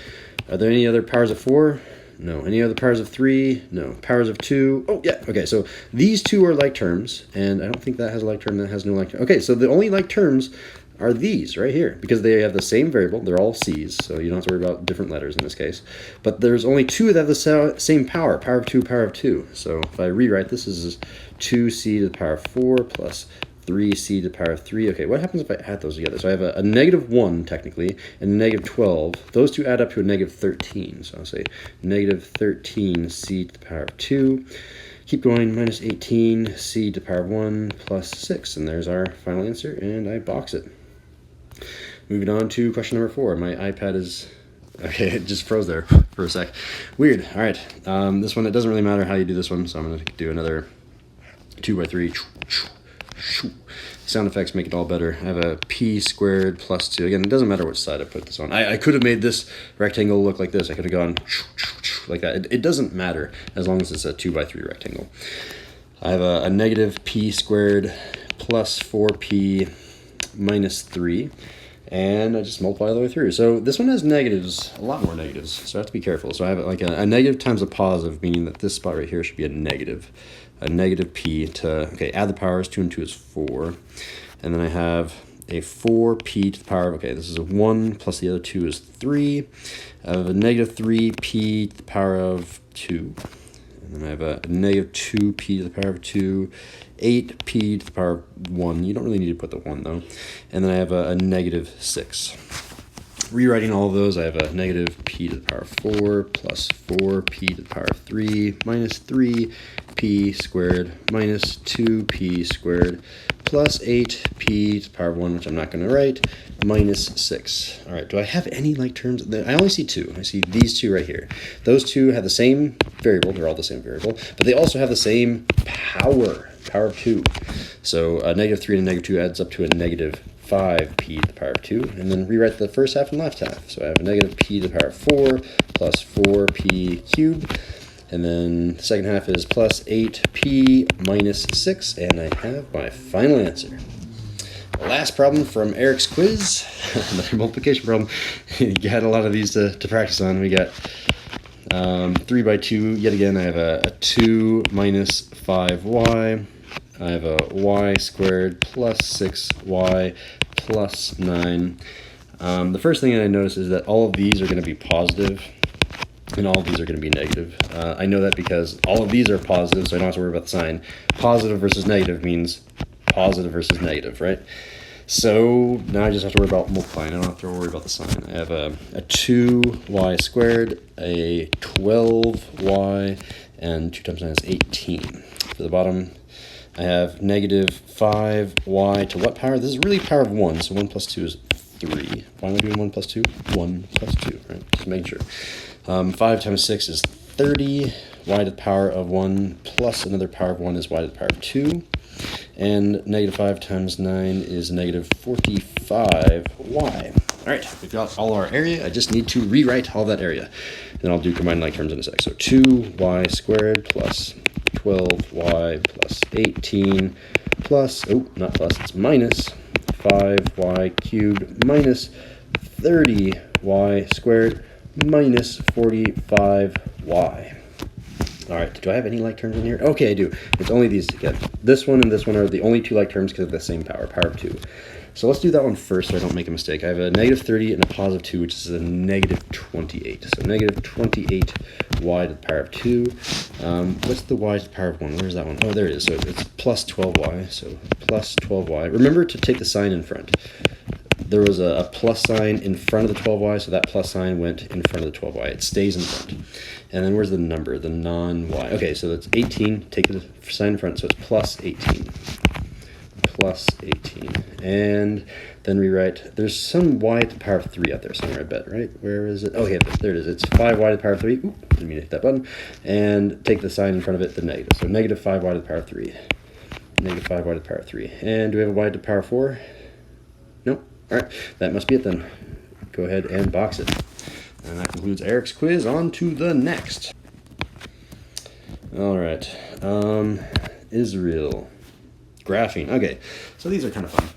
Are there any other powers of 4? No. Any other powers of 3? No. Powers of 2? Oh, yeah. Okay, so these two are like terms, and I don't think that has a like term, that has no like term. Okay, so the only like terms are these right here, because they have the same variable. They're all c's, so you don't have to worry about different letters in this case. But there's only two that have the same power, power of 2, power of 2. So if I rewrite this, this is 2c to the power of 4 plus 3c to the power of 3. Okay, what happens if I add those together? So I have a negative 1, technically, and a negative 12. Those two add up to a negative 13. So I'll say negative 13c to the power of 2. Keep going, minus 18c to the power of 1 plus 6. And there's our final answer, and I box it. Moving on to question number 4. My iPad is... Okay, it just froze there for a sec. Weird. All right. This one, it doesn't really matter how you do this one, so I'm going to do another 2x3. Sound effects make it all better. I have a p squared plus 2. Again, it doesn't matter which side I put this on. I could have made this rectangle look like this. I could have gone like that. It doesn't matter as long as it's a 2 by 3 rectangle. I have a negative p squared plus 4p minus 3. And I just multiply all the way through. So this one has negatives, a lot more negatives, so I have to be careful. So I have like a negative times a positive, meaning that this spot right here should be a negative p to, okay, add the powers, 2 and 2 is 4. And then I have a 4p to the power of, okay, this is a 1 plus the other 2 is 3. I have a negative 3p to the power of 2. And then I have a negative 2p to the power of 2. 8p to the power of 1. You don't really need to put the 1 though. And then I have a negative 6. Rewriting all of those, I have a negative p to the power of 4 plus 4p to the power of 3 minus 3p squared minus 2p squared plus 8p to the power of 1, which I'm not going to write, minus 6. All right, do I have any like terms? I only see 2. I see these 2 right here. Those 2 have the same variable. They're all the same variable, but they also have the same power of 2. So a negative 3 and a negative 2 adds up to a negative 5p to the power of 2, and then rewrite the first half and last half. So I have a negative p to the power of 4 plus 4p cubed, and then the second half is plus 8p minus 6, and I have my final answer. Last problem from Eric's quiz, another multiplication problem. You had a lot of these to practice on. We got 3 by 2. Yet again, I have a 2 minus 5y. I have a y squared plus 6y plus 9. The first thing that I notice is that all of these are going to be positive, and all of these are going to be negative. I know that because all of these are positive, so I don't have to worry about the sign. Positive versus negative means positive versus negative, right? So now I just have to worry about multiplying. I don't have to worry about the sign. I have a 2y squared, a 12y, and 2 times 9 is 18. For the bottom, I have negative 5y to what power? This is really power of 1, so 1 plus 2 is 3. Why am I doing 1 plus 2? 1 plus 2, right? Just making sure. 5 times 6 is 30. Y to the power of 1 plus another power of 1 is y to the power of 2. And negative 5 times 9 is negative 45y. All right, we've got all our area. I just need to rewrite all that area. Then I'll do combined like terms in a sec. So 2y squared plus 12y plus 18 plus, oh, not plus, it's minus 5y cubed minus 30y squared minus 45y. All right, do I have any like terms in here? Okay, I do. It's only these again. This one and this one are the only 2 like terms because of the same power of 2. So let's do that one first so I don't make a mistake. I have a negative 30 and a positive 2, which is a negative 28. So negative 28y to the power of 2. What's the y to the power of 1? Where's that one? Oh, there it is. So it's plus 12y. So plus 12y. Remember to take the sign in front. There was a plus sign in front of the 12y, so that plus sign went in front of the 12y. It stays in front. And then where's the number, the non-y? Okay, so that's 18. Take the sign in front, so it's plus 18. Plus 18. And then rewrite, there's some y to the power of 3 out there somewhere, I bet, right? Where is it? Oh, yeah, there it is. It's 5y to the power of 3. Ooh, didn't mean to hit that button. And take the sign in front of it, the negative. So negative 5y to the power of 3. Negative 5y to the power of 3. And do we have a y to the power of 4? No? All right, that must be it then. Go ahead and box it. And that concludes Eric's quiz. On to the next. All right. Israel. Graphing. Okay, so these are kind of fun.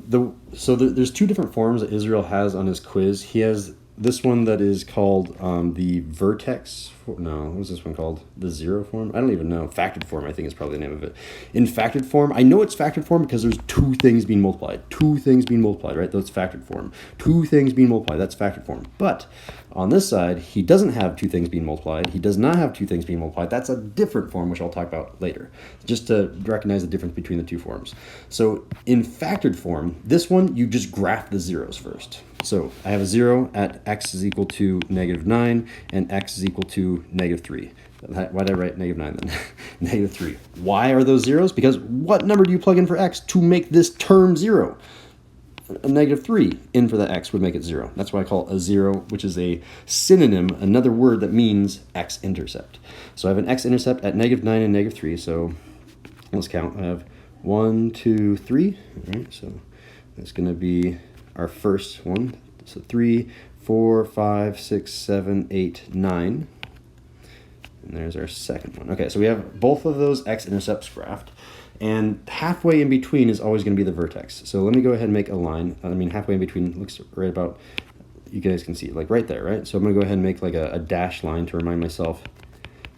There's 2 different forms that Israel has on his quiz. He has this one that is called the Vertex. What was this one called? The zero form? I don't even know. Factored form, I think is probably the name of it. In factored form, I know it's factored form because there's 2 things being multiplied. 2 things being multiplied, right? That's factored form. 2 things being multiplied, that's factored form. But on this side, he doesn't have 2 things being multiplied. He does not have 2 things being multiplied. That's a different form, which I'll talk about later, just to recognize the difference between the 2 forms. So in factored form, this one, you just graph the zeros first. So I have a 0 at x is equal to negative 9 and x is equal to negative 3. Why did I write negative 9 then? Negative 3. Why are those zeros? Because what number do you plug in for x to make this term 0? A negative 3 in for the x would make it 0. That's why I call it a 0, which is a synonym, another word that means x-intercept. So I have an x-intercept at negative 9 and negative 3. So let's count. I have 1, 2, 3. All right, so that's going to be our first one. So 3, 4, 5, 6, 7, 8, 9. And there's our second one. Okay, so we have both of those x-intercepts graphed. And halfway in between is always going to be the vertex. So let me go ahead and make a line. I mean, halfway in between looks right about, you guys can see it, like right there, right? So I'm going to go ahead and make like a dash line to remind myself.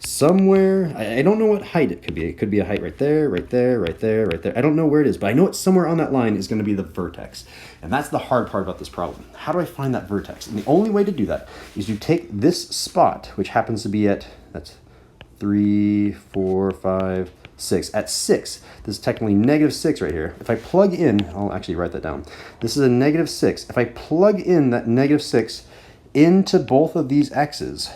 Somewhere, I don't know what height it could be. It could be a height right there, right there, right there, right there. I don't know where it is, but I know it's somewhere on that line is going to be the vertex. And that's the hard part about this problem. How do I find that vertex? And the only way to do that is you take this spot, which happens to be at, that's 3, 4, 5, 6. At 6, this is technically -6 right here. If I plug in, I'll actually write that down. This is a -6. If I plug in that -6 into both of these x's,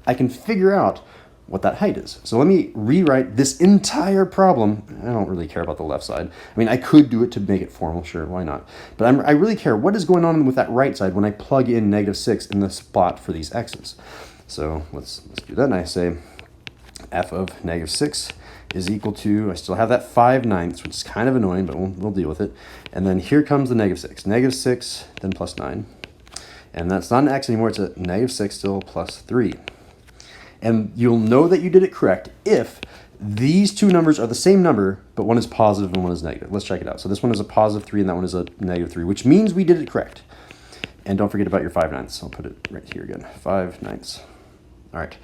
I can figure out what that height is. So let me rewrite this entire problem. I don't really care about the left side. I mean, I could do it to make it formal, sure, why not? But I really care what is going on with that right side when I plug in -6 in the spot for these x's. So let's do that, and I say f of -6 is equal to, I still have that 5/9, which is kind of annoying, but we'll deal with it. And then here comes the -6. -6, then plus 9. And that's not an x anymore, it's a -6 still plus 3. And you'll know that you did it correct if these two numbers are the same number, but one is positive and one is negative. Let's check it out. So this one is a +3 and that one is a -3, which means we did it correct. And don't forget about your 5/9. I'll put it right here again, 5/9. All right.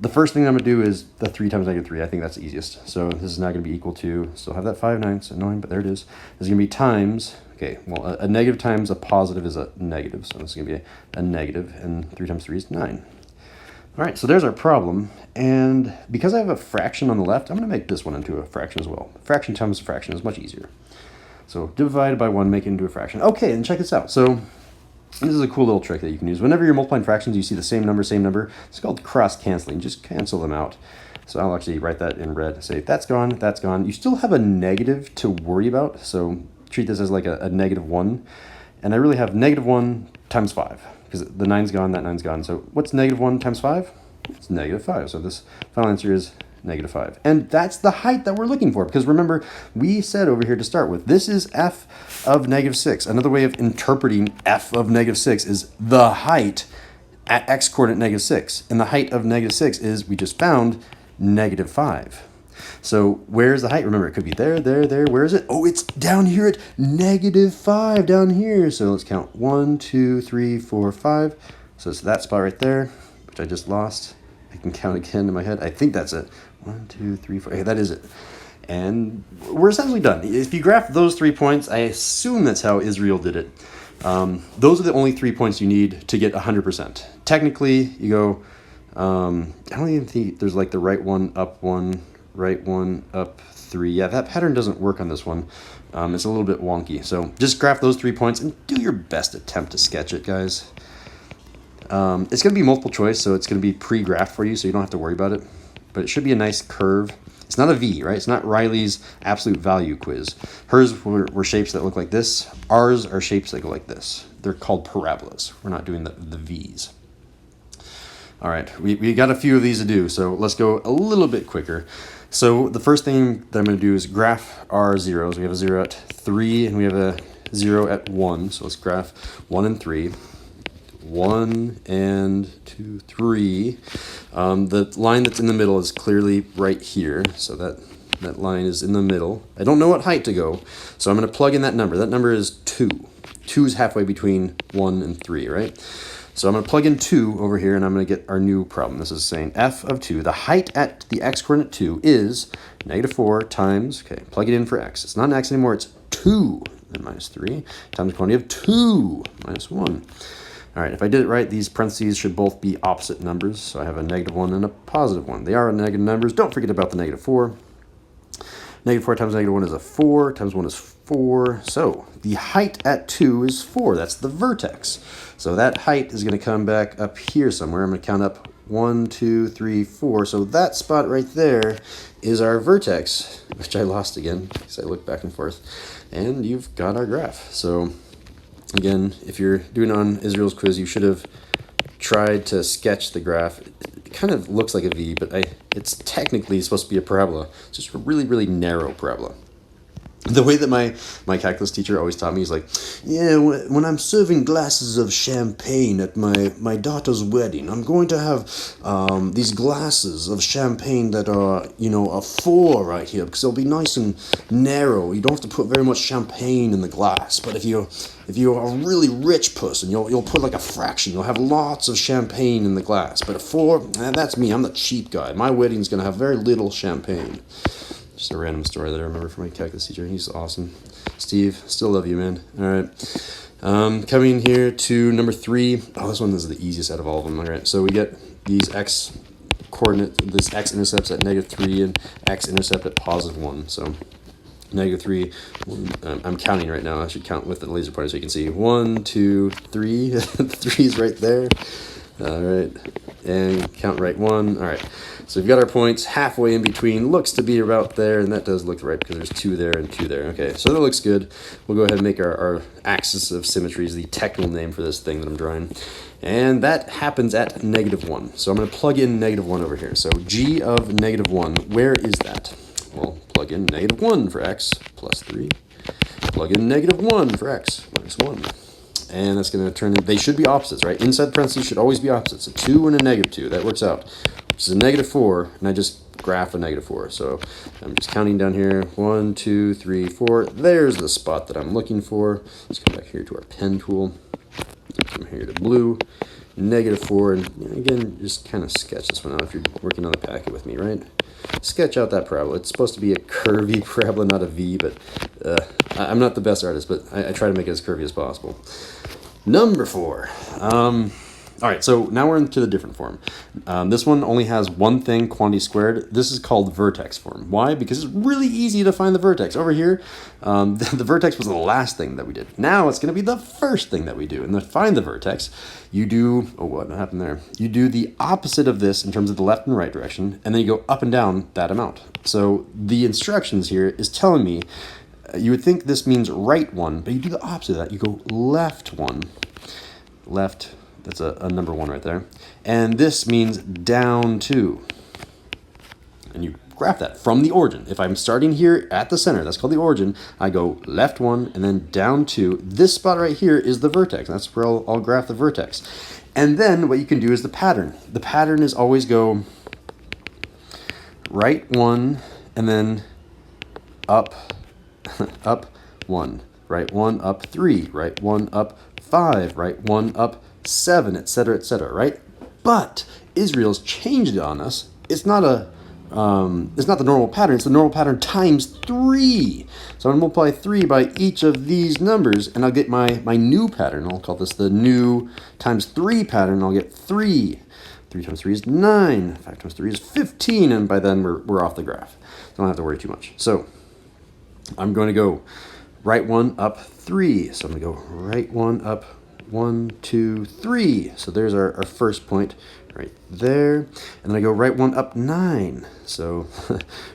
The first thing I'm going to do is the 3 times -3. I think that's the easiest. So this is now going to be equal to, still have that 5/9, annoying, but there it is. This is going to be times, okay, well, a negative times a positive is a negative. So this is going to be a negative, and 3 times 3 is 9. All right, so there's our problem. And because I have a fraction on the left, I'm going to make this one into a fraction as well. Fraction times fraction is much easier. So divided by 1, make it into a fraction. Okay, and check this out. So this is a cool little trick that you can use. Whenever you're multiplying fractions, you see the same number. It's called cross-canceling. Just cancel them out. So I'll actually write that in red. Say, that's gone, that's gone. You still have a negative to worry about. So treat this as like a -1. And I really have -1 times 5. Because the 9's gone, that 9's gone. So what's -1 times 5? It's -5. So this final answer is -5. And that's the height that we're looking for. Because remember, we said over here to start with, this is f of -6. Another way of interpreting f of -6 is the height at x coordinate -6. And the height of -6 is, we just found, -5. So where's the height? Remember, it could be there, there, there. Where is it? Oh, it's down here at -5 down here. So let's count 1, 2, 3, 4, 5. So it's that spot right there, which I just lost. I can count again in my head. I think that's it. 1, 2, 3, 4. Okay, that is it. And we're essentially done. If you graph those 3 points, I assume that's how Israel did it. Those are the only 3 points you need to get 100%. Technically, you go, I don't even think there's like the right one, up 1, right 1, up 3. Yeah, that pattern doesn't work on this one. It's a little bit wonky. So just graph those 3 points and do your best attempt to sketch it, guys. It's going to be multiple choice, so it's going to be pre-graphed for you, so you don't have to worry about it. But it should be a nice curve. It's not a V, right? It's not Riley's absolute value quiz. Hers were shapes that look like this. Ours are shapes that go like this. They're called parabolas. We're not doing the V's. All right, we got a few of these to do, so let's go a little bit quicker. So the first thing that I'm going to do is graph our zeros. We have a 0 at 3, and we have a 0 at 1. So let's graph 1 and 3. 1 and 2, 3. The line that's in the middle is clearly right here. So that line is in the middle. I don't know what height to go, so I'm going to plug in that number. That number is 2. 2 is halfway between 1 and 3, right? So I'm going to plug in 2 over here, and I'm going to get our new problem. This is saying f of 2. The height at the x-coordinate 2 is -4 times, okay, plug it in for x. It's not an x anymore, it's 2, then -3, times the quantity of 2, -1. All right, if I did it right, these parentheses should both be opposite numbers. So I have a -1 and a +1. They are negative numbers. Don't forget about the -4. -4 times -1 is a 4, times 1 is 4. So the height at 2 is 4. That's the vertex. So that height is going to come back up here somewhere. I'm going to count up 1, 2, 3, 4. So that spot right there is our vertex, which I lost again because I looked back and forth. And you've got our graph. So again, if you're doing it on Israel's quiz, you should have tried to sketch the graph. It kind of looks like a V, but it's technically supposed to be a parabola. It's just a really, really narrow parabola. The way that my calculus teacher always taught me is like, yeah, when I'm serving glasses of champagne at my daughter's wedding, I'm going to have these glasses of champagne that are, a 4 right here, because they'll be nice and narrow. You don't have to put very much champagne in the glass. But if you're a really rich person, you'll put like a fraction. You'll have lots of champagne in the glass. But a 4, that's me. I'm the cheap guy. My wedding's going to have very little champagne. Just a random story that I remember from my calculus teacher. He's awesome. Steve, still love you, man. All right. Coming here to number 3. Oh, this one is the easiest out of all of them. All right. So we get these x x-intercepts at -3 and x-intercept at +1. So -3. I'm counting right now. I should count with the laser pointer so you can see. 1, 2, 3. 3 is right there. All right. And count right 1. All right. So we've got our points halfway in between. Looks to be about there, and that does look right because there's 2 there and 2 there. Okay, so that looks good. We'll go ahead and make our axis of symmetries, the technical name for this thing that I'm drawing. And that happens at -1. So I'm going to plug in -1 over here. So g of -1, where is that? Well, plug in -1 for x plus 3. Plug in -1 for x minus 1. And that's going to turn in, they should be opposites, right? Inside parentheses should always be opposites. A 2 and a -2, that works out. Which is a -4, and I just graph a -4. So I'm just counting down here. 1, 2, 3, 4. There's the spot that I'm looking for. Let's come back here to our pen tool. Come here to blue. -4, and again, just kind of sketch this one out if you're working on the packet with me, right? Sketch out that parabola. It's supposed to be a curvy parabola, not a V, but I'm not the best artist, but I try to make it as curvy as possible. Number 4. All right, so now we're into the different form. This one only has one thing, quantity squared. This is called vertex form. Why? Because it's really easy to find the vertex. Over here, the vertex was the last thing that we did. Now it's going to be the first thing that we do. And to find the vertex, you do, oh, what happened there? You do the opposite of this in terms of the left and right direction, and then you go up and down that amount. So the instructions here is telling me, you would think this means right 1, but you do the opposite of that. You go left 1, left. That's a number 1 right there. And this means down 2. And you graph that from the origin. If I'm starting here at the center, that's called the origin, I go left 1 and then down 2. This spot right here is the vertex. That's where I'll graph the vertex. And then what you can do is the pattern. The pattern is always go right 1 and then up, up 1. Right 1, up 3. Right 1, up 5. Right 1, up 7, etc., etc., right? But Israel's changed it on us. It's not the normal pattern. It's the normal pattern times 3. So I'm going to multiply 3 by each of these numbers, and I'll get my new pattern. I'll call this the new times 3 pattern. I'll get 3. 3 times 3 is 9. 5 times 3 is 15, and by then we're off the graph. So I don't have to worry too much. So I'm going to go right 1 up 3. So I'm going to go right 1 up 1, 2, 3. So there's our first point right there. And then I go right 1 up 9. So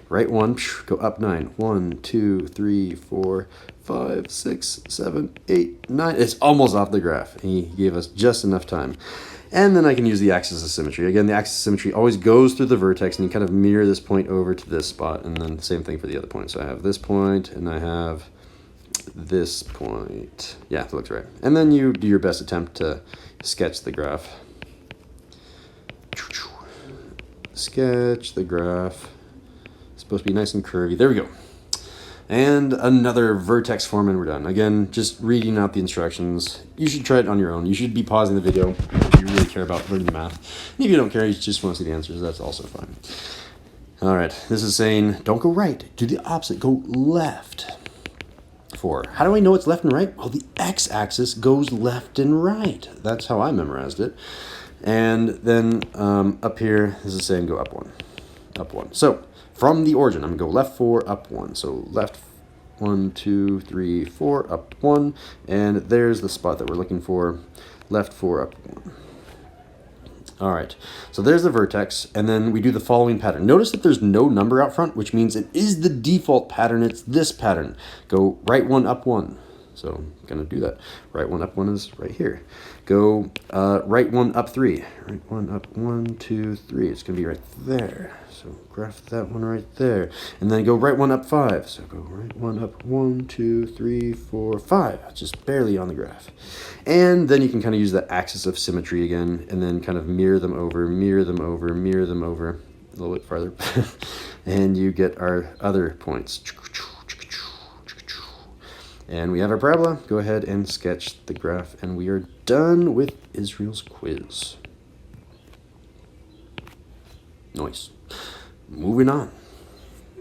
right 1, go up 9. 1, 2, 3, 4, 5, 6, 7, 8, 9. It's almost off the graph. He gave us just enough time. And then I can use the axis of symmetry. Again, the axis of symmetry always goes through the vertex, and you kind of mirror this point over to this spot, and then the same thing for the other point. So I have this point, and I have this point. Yeah, that looks right. And then you do your best attempt to sketch the graph. Sketch the graph. It's supposed to be nice and curvy. There we go. And another vertex form, and we're done. Again, just reading out the instructions. You should try it on your own. You should be pausing the video if you really care about learning the math. And if you don't care, you just want to see the answers, that's also fine. All right, this is saying, don't go right. Do the opposite. Go left. 4. How do I know it's left and right? Well, the x-axis goes left and right. That's how I memorized it. And then up here, this is saying go up 1. Up 1. So from the origin, I'm going to go left 4, up 1. So left 1, 2, 3, 4, up 1. And there's the spot that we're looking for. Left 4, up 1. All right, so there's the vertex, and then we do the following pattern. Notice that there's no number out front, which means it is the default pattern. It's this pattern. Go right 1, up 1. So I'm going to do that. Right one up 1 is right here. Go right 1 up 3. Right 1 up 1, 2, 3. It's going to be right there. So graph that one right there. And then go right 1 up 5. So go right 1 up 1, 2, 3, 4, 5. Just barely on the graph. And then you can kind of use the axis of symmetry again, and then kind of mirror them over, mirror them over, mirror them over a little bit farther. And you get our other points. And we have our parabola. Go ahead and sketch the graph, and we are done with Israel's quiz. Nice. Moving on.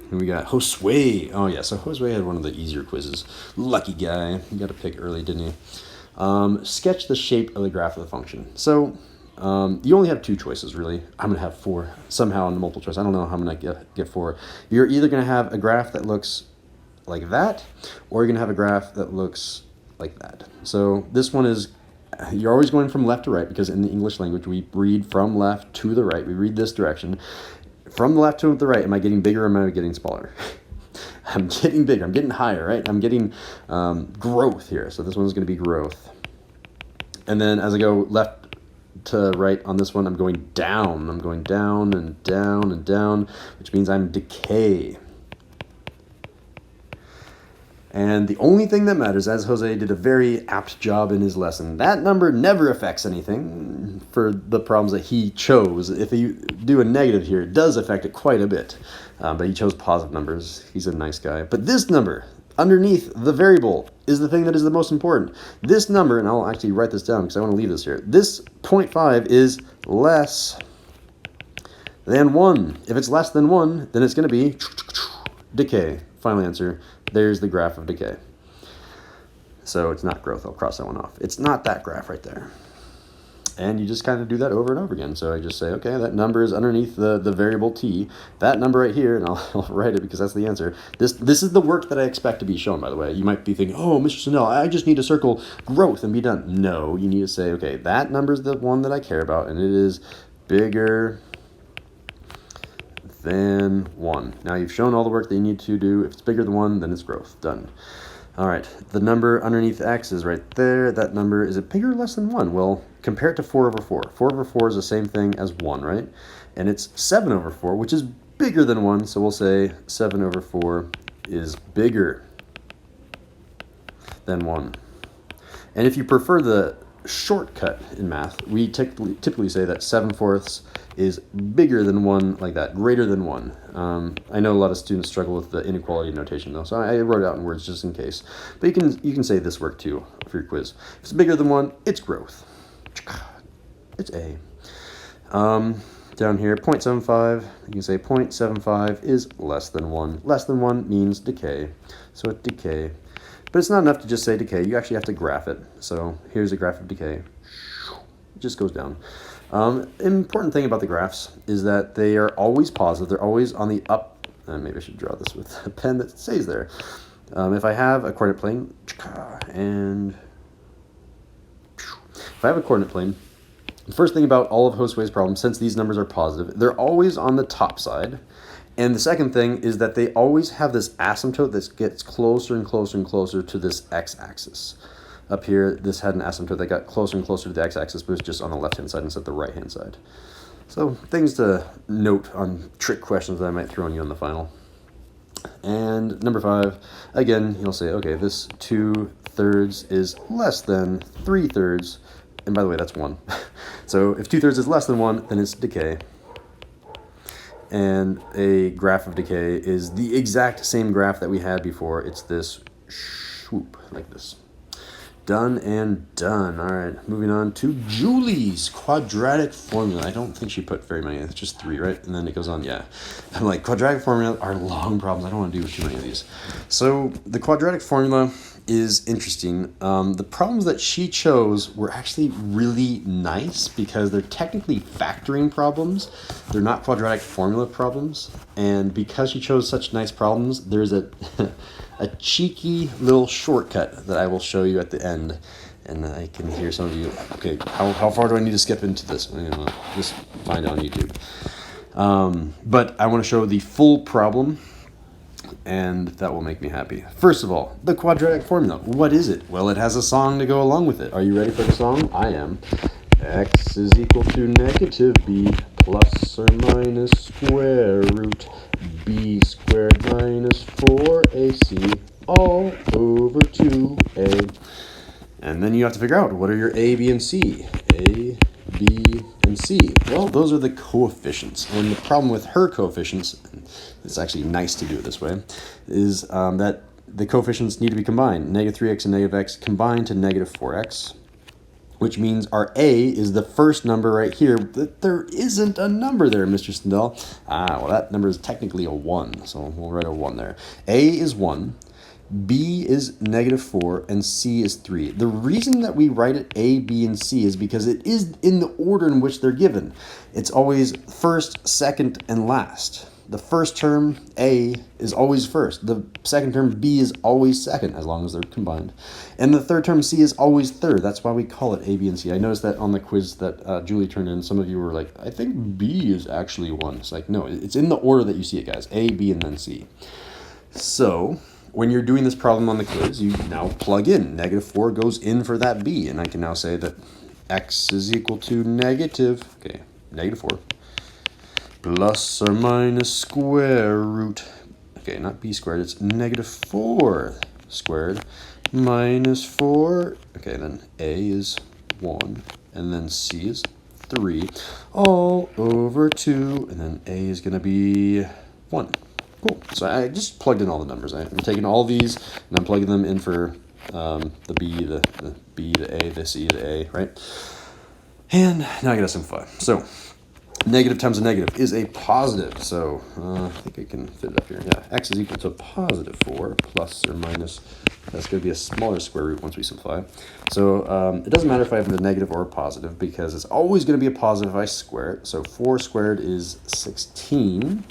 And we got Josue. Oh yeah, so Josue had one of the easier quizzes. Lucky guy. He got a pick early, didn't he? Sketch the shape of the graph of the function. So you only have 2 choices, really. I'm going to have 4 somehow in the multiple choice. I don't know how I'm going to get 4. You're either going to have a graph that looks like that, or you're going to have a graph that looks like that. So this one is, you're always going from left to right, because in the English language, we read from left to the right. We read this direction. From the left to the right, am I getting bigger or am I getting smaller? I'm getting bigger. I'm getting higher, right? I'm getting growth here. So this one's going to be growth. And then as I go left to right on this one, I'm going down. I'm going down and down and down, which means I'm decay. And the only thing that matters, as Jose did a very apt job in his lesson, that number never affects anything for the problems that he chose. If you do a negative here, it does affect it quite a bit. But he chose positive numbers. He's a nice guy. But this number, underneath the variable, is the thing that is the most important. This number, and I'll actually write this down because I want to leave this here. This 0.5 is less than 1. If it's less than 1, then it's going to be decay. Final answer. There's the graph of decay. So it's not growth. I'll cross that one off. It's not that graph right there. And you just kind of do that over and over again. So I just say, okay, that number is underneath the variable t. That number right here, and I'll write it because that's the answer. This is the work that I expect to be shown, by the way. You might be thinking, oh, Mr. Snell, I just need to circle growth and be done. No, you need to say, okay, that number is the one that I care about, and it is bigger than 1. Now you've shown all the work that you need to do. If it's bigger than 1, then it's growth. Done. All right, the number underneath x is right there. That number, is it bigger or less than 1? Well, compare it to 4 over 4. 4 over 4 is the same thing as 1, right? And it's 7 over 4, which is bigger than 1. So we'll say 7 over 4 is bigger than 1. And if you prefer the shortcut in math, we typically say that 7/4 is bigger than 1, like that, greater than 1. I know a lot of students struggle with the inequality notation though, so I wrote it out in words just in case. But you can say this work too for your quiz. If it's bigger than 1, it's growth. It's A. Down here, 0.75, you can say 0.75 is less than 1. Less than 1 means decay, so it's decay. But it's not enough to just say decay. You actually have to graph it. So here's a graph of decay. It just goes down. Important thing about the graphs is that they are always positive. They're always on the up. Maybe I should draw this with a pen that stays there. If I have a coordinate plane, and if I have a coordinate plane, the first thing about all of Josue's problems, since these numbers are positive, they're always on the top side. And the second thing is that they always have this asymptote that gets closer and closer and closer to this x-axis. Up here, this had an asymptote that got closer and closer to the x-axis, but it's just on the left-hand side instead of the right-hand side. So things to note on trick questions that I might throw on you on the final. And number 5, again, you'll say, okay, this 2/3 is less than 3/3. And by the way, that's 1. So if 2/3 is less than 1, then it's decay. And a graph of decay is the exact same graph that we had before. It's this swoop, like this. Done and done. All right, moving on to Julie's quadratic formula. I don't think she put very many. It's just 3, right? And then it goes on. Yeah. I'm like, quadratic formula are long problems. I don't want to do too many of these. So the quadratic formula is interesting. The problems that she chose were actually really nice because they're technically factoring problems. They're not quadratic formula problems. And because she chose such nice problems, there's a cheeky little shortcut that I will show you at the end. And I can hear some of you, okay, how far do I need to skip into this? Just find it on YouTube. But I want to show the full problem and that will make me happy. First of all, the quadratic formula. What is it? Well, it has a song to go along with it. Are you ready for the song? I am. X is equal to negative b plus or minus square root b squared minus 4ac all over 2a. And then you have to figure out, what are your a, b, and c? A, b, and c. Well, those are the coefficients. And the problem with her coefficients, it's actually nice to do it this way, is that the coefficients need to be combined. Negative 3x and negative x combined to negative 4x, which means our a is the first number right here, but there isn't a number there, Mr. Stendhal. Well, that number is technically a 1, so we'll write a 1 there. A is 1. B is negative 4, and C is 3. The reason that we write it A, B, and C is because it is in the order in which they're given. It's always first, second, and last. The first term, A, is always first. The second term, B, is always second, as long as they're combined. And the third term, C, is always third. That's why we call it A, B, and C. I noticed that on the quiz that Julie turned in, some of you were like, I think B is actually 1. It's like, no, it's in the order that you see it, guys. A, B, and then C. So when you're doing this problem on the quiz, you now plug in. Negative 4 goes in for that b, and I can now say that x is equal to negative 4 plus or minus square root, not b squared, it's negative 4 squared minus 4, then a is 1, and then c is 3, all over 2, and then a is going to be 1. Cool. So I just plugged in all the numbers. I'm taking all these and I'm plugging them in for the B, the B, the A, the C, the A, right? And now I gotta simplify. So negative times a negative is a positive. So I think I can fit it up here. Yeah, x is equal to positive 4 plus or minus. That's going to be a smaller square root once we simplify. So it doesn't matter if I have the negative or a positive, because it's always going to be a positive if I square it. So 4 squared is 16.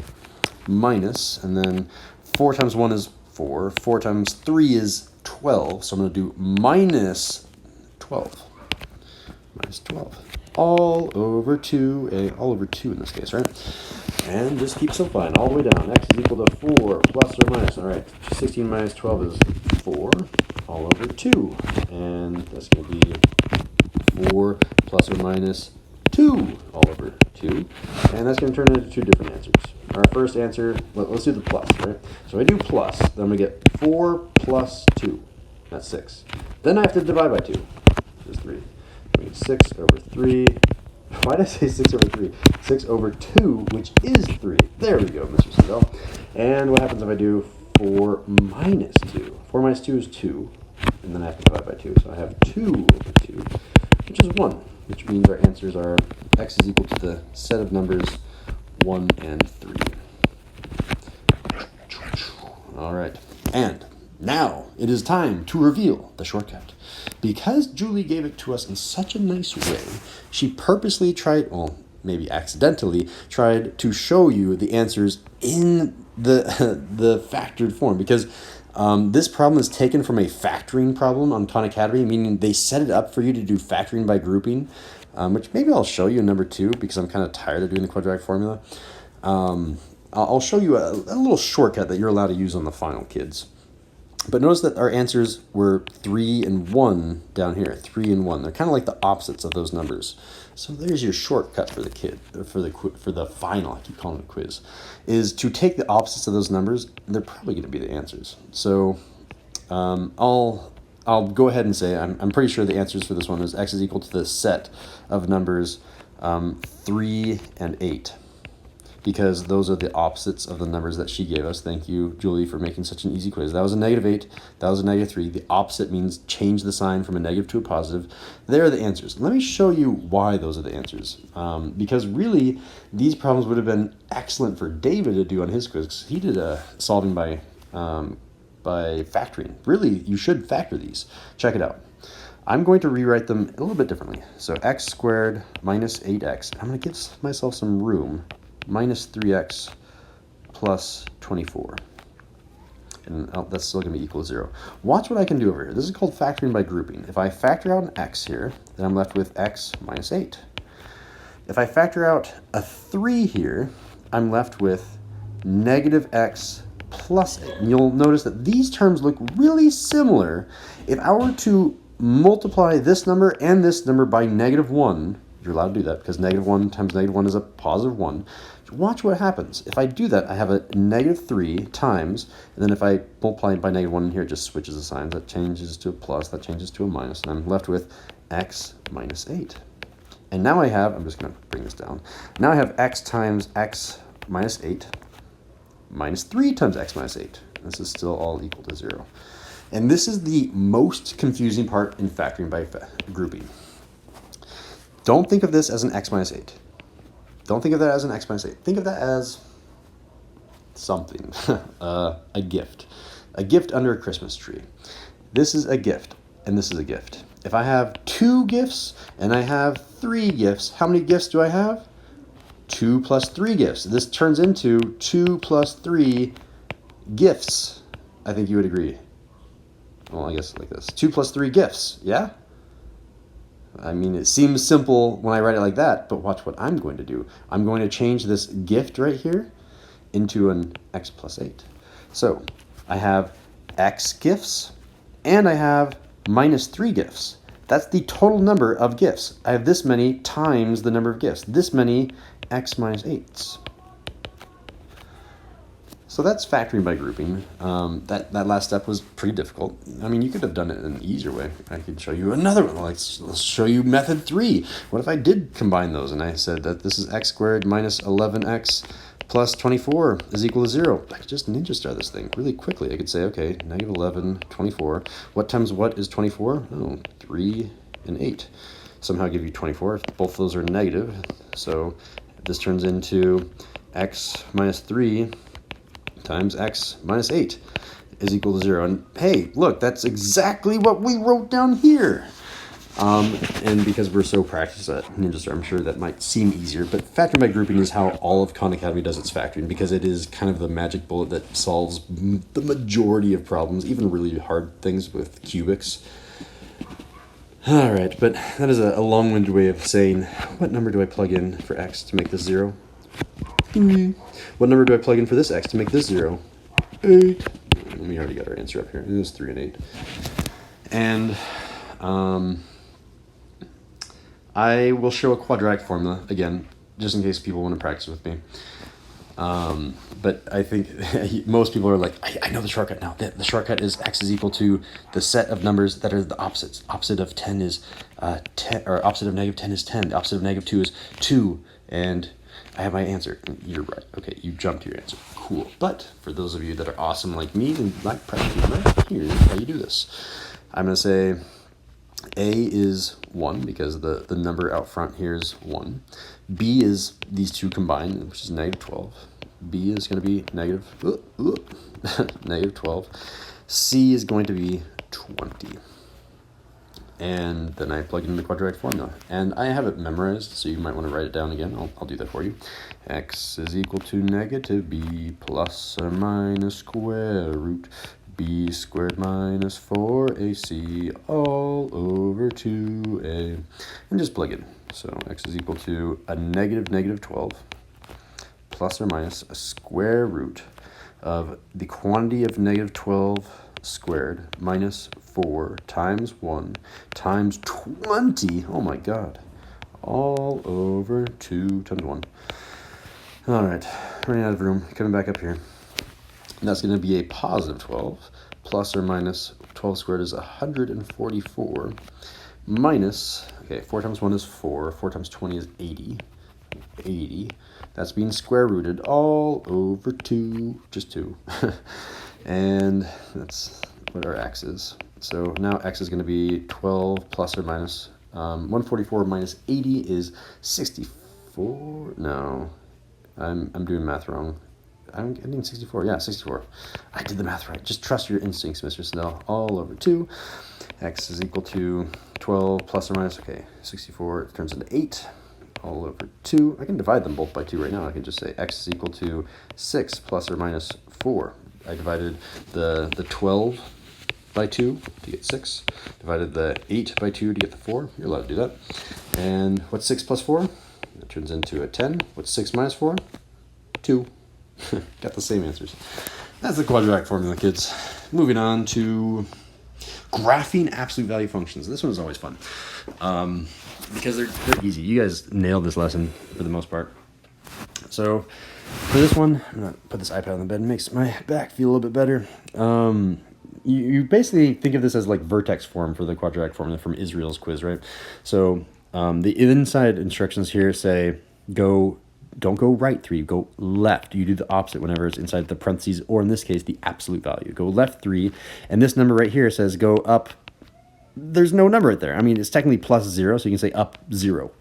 Minus, and then 4 times 1 is 4. 4 times 3 is 12. So I'm going to do minus 12. Minus 12. All over 2, all over 2 in this case, right? And just keep simplifying all the way down. X is equal to 4 plus or minus. All right, 16 minus 12 is 4 all over 2. And that's going to be 4 plus or minus 2 all over 2. And that's going to turn into 2 different answers. Our first answer, let's do the plus, right? So I do plus, then I'm going to get 4 plus 2. That's 6. Then I have to divide by 2, which is 3. I get 6 over 3. Why did I say 6 over 3? 6 over 2, which is 3. There we go, Mr. Sindel. And what happens if I do 4 minus 2? 4 minus 2 is 2. And then I have to divide by 2. So I have 2 over 2, which is 1. Which means our answers are x is equal to the set of numbers 1 and 3. All right. And now it is time to reveal the shortcut. Because Julie gave it to us in such a nice way, she purposely tried, well, maybe accidentally, tried to show you the answers in the factored form. Because this problem is taken from a factoring problem on Khan Academy, meaning they set it up for you to do factoring by grouping, which maybe I'll show you in number 2 because I'm kind of tired of doing the quadratic formula. I'll show you a little shortcut that you're allowed to use on the final, kids. But notice that our answers were 3 and 1 down here, 3 and 1. They're kind of like the opposites of those numbers. So there's your shortcut for the kid, for the final, I keep calling it a quiz, is to take the opposites of those numbers. They're probably going to be the answers. So I'll go ahead and say I'm pretty sure the answers for this one is x is equal to the set of numbers 3 and 8. Because those are the opposites of the numbers that she gave us. Thank you, Julie, for making such an easy quiz. That was a negative 8. That was a negative 3. The opposite means change the sign from a negative to a positive. There are the answers. Let me show you why those are the answers. Because really, these problems would have been excellent for David to do on his quiz. 'Cause he did solving by factoring. Really, you should factor these. Check it out. I'm going to rewrite them a little bit differently. So x squared minus 8x. I'm going to give myself some room. Minus 3x plus 24. And that's still going to be equal to 0. Watch what I can do over here. This is called factoring by grouping. If I factor out an x here, then I'm left with x minus 8. If I factor out a 3 here, I'm left with negative x plus 8. And you'll notice that these terms look really similar. If I were to multiply this number and this number by -1, you're allowed to do that because -1 times -1 is a +1. Watch what happens. If I do that, I have a -3 times, and then if I multiply it by -1 in here, it just switches the signs. That changes to a plus, that changes to a minus, and I'm left with x minus 8. And now I have, I'm just going to bring this down. Now I have x times x minus 8 minus 3 times x minus 8. This is still all equal to 0. And this is the most confusing part in factoring by grouping. Don't think of this as an x minus 8. Don't think of that as an x minus 8. Think of that as something, a gift. A gift under a Christmas tree. This is a gift, and this is a gift. If I have 2 gifts and I have 3 gifts, how many gifts do I have? 2 plus 3 gifts. This turns into 2 plus 3 gifts. I think you would agree. Well, I guess like this. 2 plus 3 gifts, yeah? I mean, it seems simple when I write it like that, but watch what I'm going to do. I'm going to change this gift right here into an x plus 8. So I have x gifts and I have minus 3 gifts. That's the total number of gifts. I have this many times the number of gifts. This many x minus 8s. So that's factoring by grouping. That last step was pretty difficult. I mean, you could have done it in an easier way. I could show you another one. Let's show you method 3. What if I did combine those and I said that this is x squared minus 11x plus 24 is equal to 0. I could just ninja star this thing really quickly. I could say, okay, negative 11, 24. What times what is 24? Oh, 3 and 8. Somehow give you 24 if both of those are negative. So this turns into x minus 3 times x minus 8 is equal to 0. And hey, look, that's exactly what we wrote down here. And because we're so practiced at Ninja Star, I'm sure that might seem easier, but factoring by grouping is how all of Khan Academy does its factoring, because it is kind of the magic bullet that solves the majority of problems, even really hard things with cubics. All right, but that is a long-winded way of saying, what number do I plug in for x to make this 0? 3. What number do I plug in for this x to make this 0? 8. We already got our answer up here. It is 3 and 8. And I will show a quadratic formula again, just in case people want to practice with me. But I think most people are like, I know the shortcut now. The shortcut is x is equal to the set of numbers that are the opposites. Opposite of 10 is 10, or opposite of negative 10 is 10. The opposite of negative 2 is 2. And I have my answer. You're right. Okay, you jumped to your answer. Cool. But for those of you that are awesome like me and like practicing right, here's how you do this. I'm going to say A is 1 because the number out front here is 1. B is these two combined, which is negative 12. B is going to be negative, negative 12. C is going to be 20. And then I plug in the quadratic formula. And I have it memorized, so you might want to write it down again. I'll do that for you. X is equal to negative b plus or minus square root b squared minus 4ac all over 2a. And just plug in. So x is equal to a negative 12 plus or minus a square root of the quantity of negative 12 squared minus 4 times 1 times 20. Oh my god. All over 2 times 1. All right. Running out of room. Coming back up here. And that's going to be a positive 12 plus or minus 12 squared is 144 minus, okay, 4 times 1 is 4. 4 times 20 is 80. 80. That's being square rooted all over 2, just 2. And that's what our x is. So now x is going to be 12 plus or minus 144 minus 80 is 64. No, I'm doing math wrong. I'm getting 64. Yeah, 64. I did the math right. Just trust your instincts, Mr. Snell. All over 2. X is equal to 12 plus or minus, okay, 64. It turns into 8. All over 2. I can divide them both by 2 right now. I can just say x is equal to 6 plus or minus 4. I divided the 12 by 2 to get 6. Divided the 8 by 2 to get the 4. You're allowed to do that. And what's 6 plus 4? That turns into a 10. What's 6 minus 4? 2. Got the same answers. That's the quadratic formula, kids. Moving on to graphing absolute value functions. This one is always fun because they're easy. You guys nailed this lesson for the most part. So for this one, I'm going to put this iPad on the bed. It makes my back feel a little bit better. You basically think of this as like vertex form for the quadratic formula from Israel's quiz, right? So the inside instructions here say don't go right 3, go left. You do the opposite whenever it's inside the parentheses, or in this case, the absolute value. Go left 3, and this number right here says go up. There's no number right there. I mean, it's technically plus 0, so you can say up 0.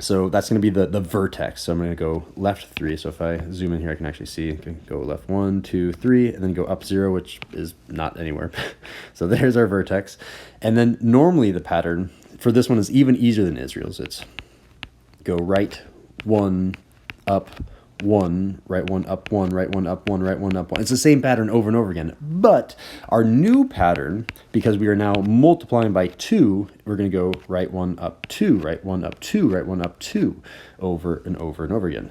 So that's going to be the vertex. So I'm going to go left 3. So if I zoom in here, I can actually see. I can go left 1, 2, 3, and then go up 0, which is not anywhere. So there's our vertex. And then normally the pattern for this one is even easier than Israel's. It's go right 1, up 1, right 1, up 1, right 1, up 1, right 1, up 1. It's the same pattern over and over again. But our new pattern, because we are now multiplying by 2, we're going to go right 1, up 2, right 1, up 2, right 1, up 2, over and over and over again.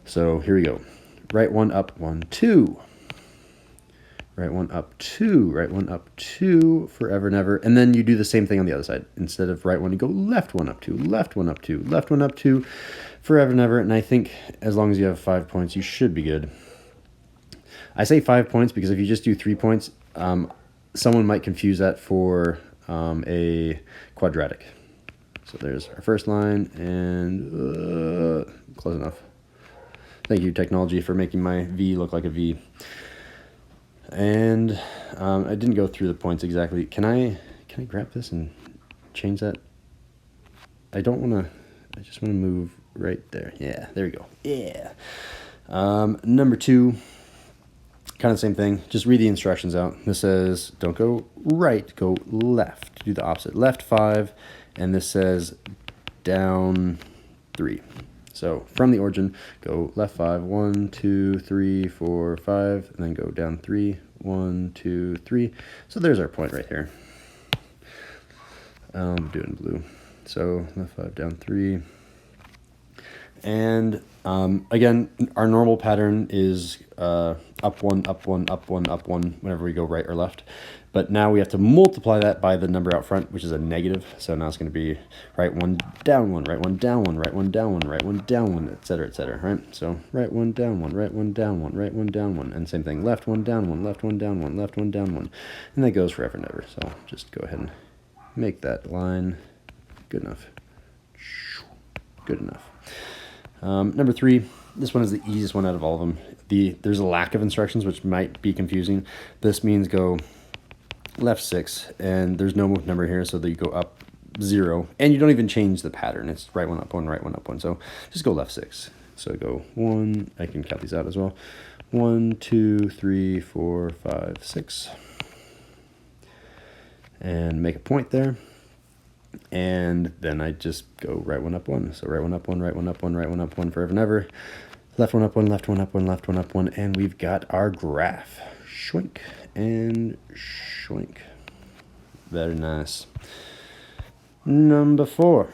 So here we go. Right 1, up 1, 2. Right 1, up 2, right 1, up 2, forever and ever. And then you do the same thing on the other side. Instead of right 1, you go left 1, up 2, left 1, up 2, left 1, up 2, forever and ever. And I think as long as you have 5 points, you should be good. I say 5 points because if you just do 3 points, someone might confuse that for a quadratic. So there's our first line, and close enough. Thank you, technology, for making my V look like a V. And I didn't go through the points exactly. Can I grab this and change that? I don't want to. I just want to move right there. Yeah, there we go. Yeah. Number 2, kind of the same thing. Just read the instructions out. This says don't go right, go left. Do the opposite. Left 5, and this says down 3. So from the origin, go left 5, 1, 2, 3, 4, 5, and then go down 3, 1, 2, 3. So there's our point right here. I'm doing blue. So left 5, down 3. And again, our normal pattern is up 1, up 1, up 1, up 1, whenever we go right or left. But now we have to multiply that by the number out front, which is a negative. So now it's going to be right 1, down 1, right 1, down 1, right 1, down 1, right 1, down 1, etc., right? So right 1, down 1, right 1, down 1, right 1, down 1. And same thing, left 1, down 1, left 1, down 1, left 1, down 1. And that goes forever and ever. So just go ahead and make that line good enough. Good enough. Number 3, this one is the easiest one out of all of them. There's a lack of instructions, which might be confusing. This means go left 6, and there's no number here, so that you go up 0, and you don't even change the pattern. It's right 1, up 1, right 1, up 1. So just go left 6. So go 1, I can count these out as well. 1, 2, 3, 4, 5, 6. And make a point there. And then I just go right 1, up 1. So right 1, up 1, right 1, up 1, right 1, up 1, forever and ever. Left 1, up 1, left 1, up 1, left 1, up 1, and we've got our graph. Shwink and shwink. Very nice. Number 4.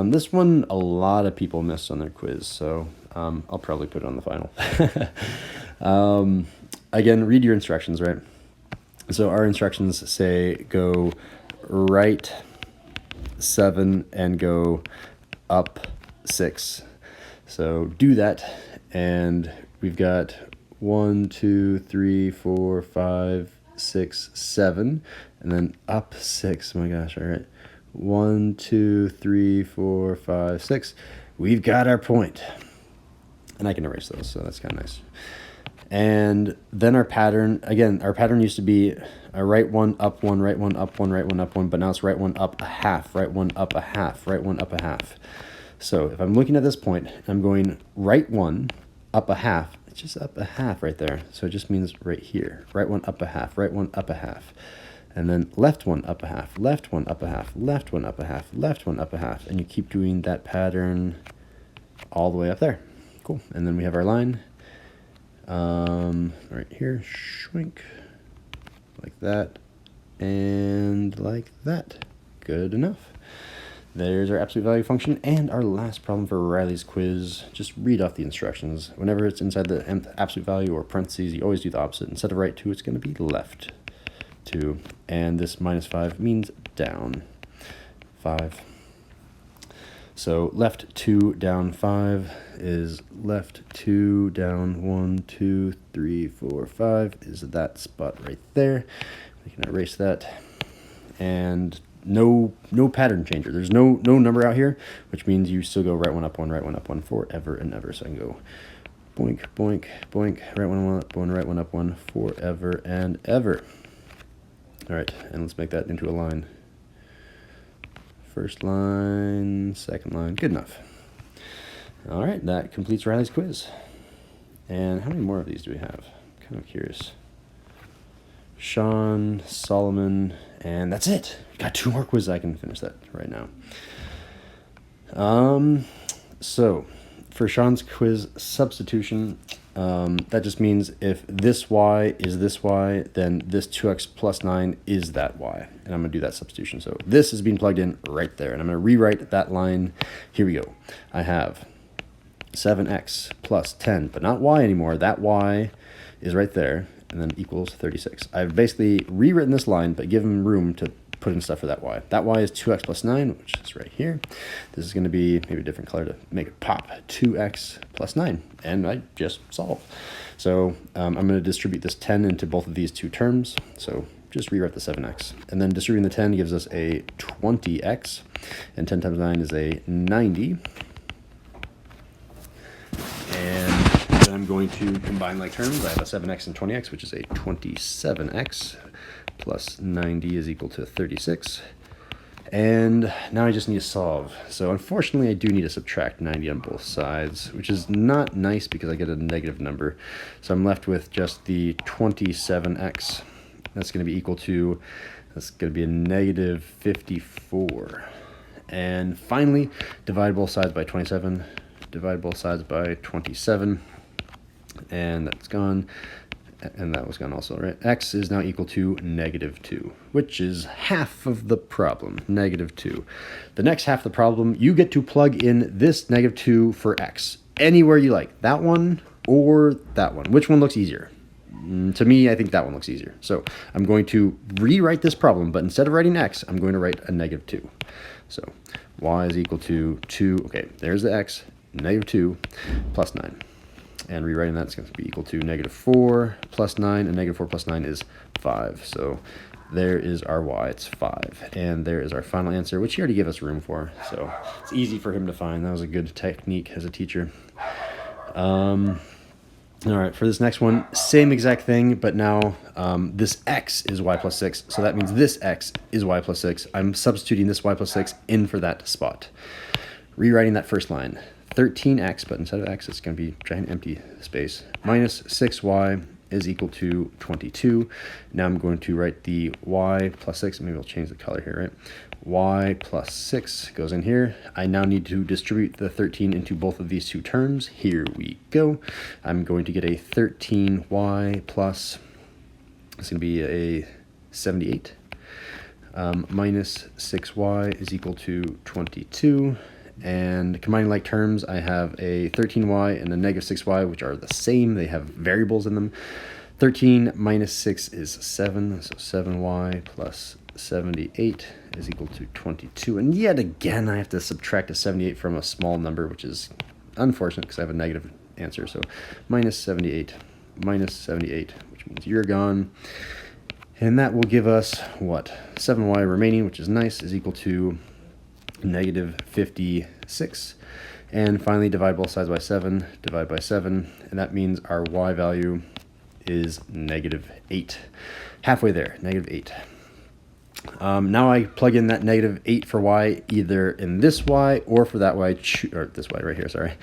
This one a lot of people missed on their quiz, so I'll probably put it on the final. Again, read your instructions, right? So our instructions say go right 7 and go up 6. So do that, and we've got 1, 2, 3, 4, 5, 6, 7, and then up 6. Oh my gosh, all right. 1, 2, 3, 4, 5, 6. We've got our point. And I can erase those, so that's kind of nice. And then our pattern, again, our pattern used to be a right 1, up 1, right 1, up 1, right 1, up 1, but now it's right 1, up a half, right 1, up a half, right 1, up a half. So if I'm looking at this point, I'm going right 1, up a half. It's just up a half right there. So it just means right here. Right 1, up a half, right 1, up a half. And then left 1, up a half, left 1, up a half, left 1, up a half, left 1, up a half. And you keep doing that pattern all the way up there. Cool. And then we have our line. Right here, shwink, like that, and like that. Good enough. There's our absolute value function and our last problem for Riley's quiz. Just read off the instructions. Whenever it's inside the nth absolute value or parentheses, you always do the opposite. Instead of right 2, it's going to be left 2. And this minus 5 means down 5. So left 2 down 5 is left 2 down 1, 2, 3, 4, 5 is that spot right there. We can erase that. And no pattern changer. There's no number out here, which means you still go right one up one, right one up one forever and ever. So I can go boink, boink, boink, right one up one, right one up one forever and ever. All right, and let's make that into a line. First line, second line, good enough. All right, that completes Riley's quiz. And how many more of these do we have? I'm kind of curious. Sean, Solomon, and that's it. Got 2 more quizzes. I can finish that right now. So for Sean's quiz substitution, that just means if this y is this y, then this 2x plus 9 is that y. And I'm going to do that substitution. So this is being plugged in right there. And I'm going to rewrite that line. Here we go. I have 7x plus 10, but not y anymore. That y is right there, and then equals 36. I've basically rewritten this line, but given room to put in stuff for that y. That y is 2x plus 9, which is right here. This is going to be maybe a different color to make it pop. 2x plus 9, and I just solve. So I'm going to distribute this 10 into both of these 2 terms. So just rewrite the 7x. And then distributing the 10 gives us a 20x, and 10 times 9 is a 90. And then I'm going to combine like terms. I have a 7x and 20x, which is a 27x. Plus 90 is equal to 36. And now I just need to solve. So unfortunately, I do need to subtract 90 on both sides, which is not nice because I get a negative number. So I'm left with just the 27x. That's going to be equal to, that's going to be a negative 54. And finally, divide both sides by 27. Divide both sides by 27. And that's gone. And that was gone also, right? X is now equal to negative 2, which is half of the problem, negative 2. The next half of the problem, you get to plug in this negative 2 for X anywhere you like. That one or that one. Which one looks easier? To me, I think that one looks easier. So I'm going to rewrite this problem, but instead of writing X, I'm going to write a negative 2. So Y is equal to 2. Okay, there's the X, negative 2 plus 9. And rewriting that's going to be equal to negative 4 plus 9, and negative 4 plus 9 is 5. So there is our y, it's 5. And there is our final answer, which he already gave us room for. So it's easy for him to find. That was a good technique as a teacher. All right, for this next one, same exact thing, but now this x is y plus 6. So that means this x is y plus 6. I'm substituting this y plus 6 in for that spot. Rewriting that first line. 13x, but instead of x, it's going to be giant empty space, minus 6y is equal to 22. Now I'm going to write the y plus 6. Maybe I'll change the color here, right? Y plus 6 goes in here. I now need to distribute the 13 into both of these 2 terms. Here we go. I'm going to get a 13y plus, it's going to be a 78, minus 6y is equal to 22. And combining like terms, I have a 13y and a negative 6y, which are the same. They have variables in them. 13 minus 6 is 7, so 7y plus 78 is equal to 22. And yet again, I have to subtract a 78 from a small number, which is unfortunate because I have a negative answer. So minus 78, which means you're gone. And that will give us, what, 7y remaining, which is nice, is equal to negative 56. And finally, divide both sides by 7, divide by 7, and that means our y value is negative 8. Halfway there, negative 8. Now I plug in that negative 8 for y either in this y or for that y, or this y right here, sorry.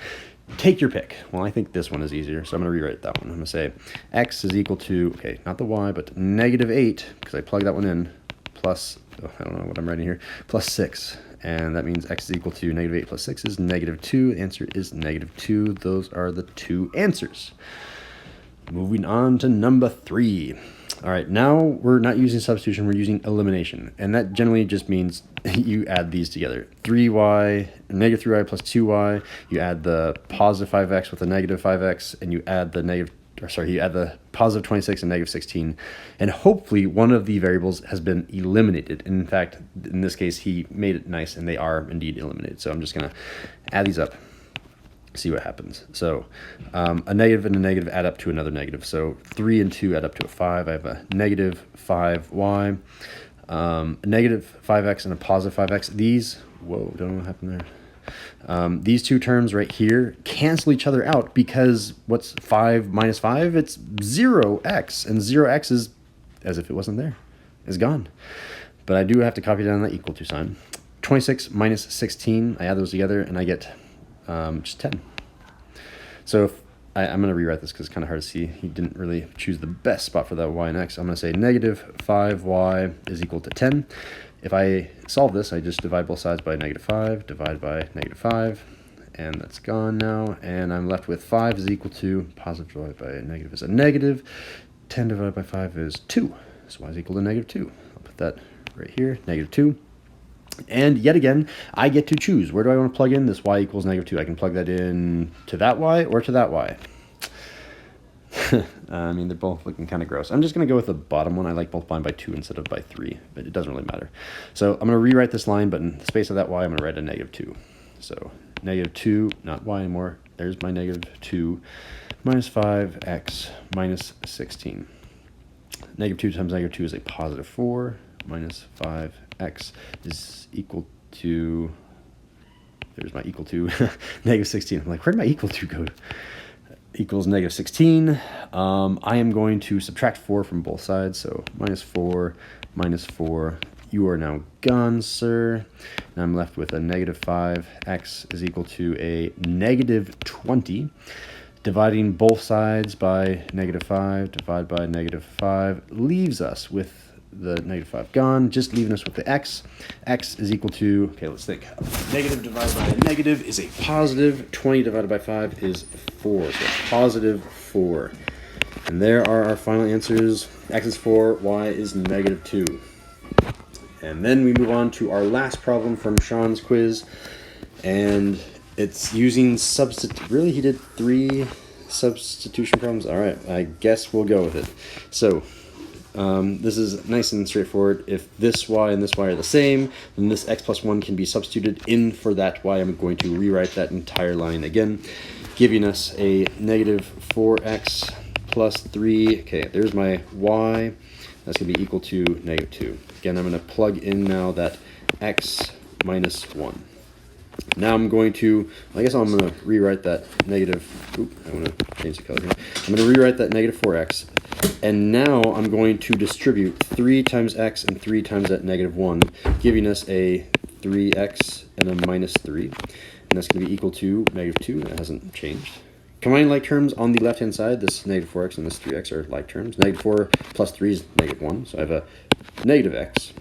Take your pick. Well, I think this one is easier, so I'm going to rewrite that one. I'm going to say x is equal to, okay, not the y, but negative 8, because I plugged that one in, plus, oh, I don't know what I'm writing here, plus 6. And that means x is equal to negative 8 plus 6 is negative 2. The answer is negative 2. Those are the 2 answers. Moving on to number 3. All right, now we're not using substitution, we're using elimination. And that generally just means you add these together. 3y, negative 3y plus 2y, you add the positive 5x with the negative 5x, and you add the positive 26 and negative 16. And hopefully one of the variables has been eliminated. And in fact, in this case, he made it nice, and they are indeed eliminated. So I'm just going to add these up. See what happens. So a negative and a negative add up to another negative. So 3 and 2 add up to a 5. I have a negative 5y, a negative 5x, and a positive 5x. These, whoa, don't know what happened there. These two terms right here cancel each other out because what's 5 minus 5? It's 0x, and 0x is, as if it wasn't there, is gone. But I do have to copy down that equal to sign. 26 minus 16, I add those together, and I get just 10. So if I'm going to rewrite this because it's kind of hard to see. He didn't really choose the best spot for that y and x. I'm going to say negative 5y is equal to 10. If I solve this, I just divide both sides by negative 5, divide by negative 5, and that's gone now. And I'm left with 5 is equal to, positive divided by a negative is a negative. 10 divided by 5 is 2. So y is equal to negative 2. I'll put that right here, negative 2. And yet again, I get to choose. Where do I want to plug in this y equals negative 2? I can plug that in to that y or to that y. I mean, they're both looking kind of gross. I'm just going to go with the bottom one. I like multiplying by 2 instead of by 3, but it doesn't really matter. So I'm going to rewrite this line, but in the space of that y, I'm going to write a negative 2. So negative 2, not y anymore. There's my negative 2 minus 5x minus 16. Negative 2 times negative 2 is a positive 4 minus 5x is equal to, there's my equal to, negative 16. I'm like, where did my equal to go? Equals negative 16. I am going to subtract 4 from both sides, so minus 4, minus 4. You are now gone, sir. And I'm left with a negative 5x is equal to a negative 20. Dividing both sides by negative 5, divide by negative 5, leaves us with the negative 5 gone, just leaving us with the x. X is equal to, okay, let's think. Negative divided by a negative is a positive. 20 divided by 5 is 4, so positive 4. And there are our final answers. X is 4, y is negative 2. And then we move on to our last problem from Sean's quiz. And it's using substitute. Really, he did 3 substitution problems? All right, I guess we'll go with it. So, this is nice and straightforward. If this y and this y are the same, then this x plus 1 can be substituted in for that y. I'm going to rewrite that entire line again, giving us a negative 4x plus 3. Okay, there's my y. That's going to be equal to negative 2. Again, I'm going to plug in now that x minus 1. Now I'm going to, I guess I'm going to rewrite that negative, I want to change the color here. I'm going to rewrite that negative 4x, and now I'm going to distribute 3 times x and 3 times that negative 1, giving us a 3x and a minus 3, and that's going to be equal to negative 2, that hasn't changed. Combining like terms on the left-hand side, this negative 4x and this 3x are like terms. Negative 4 plus 3 is negative 1, so I have a negative x,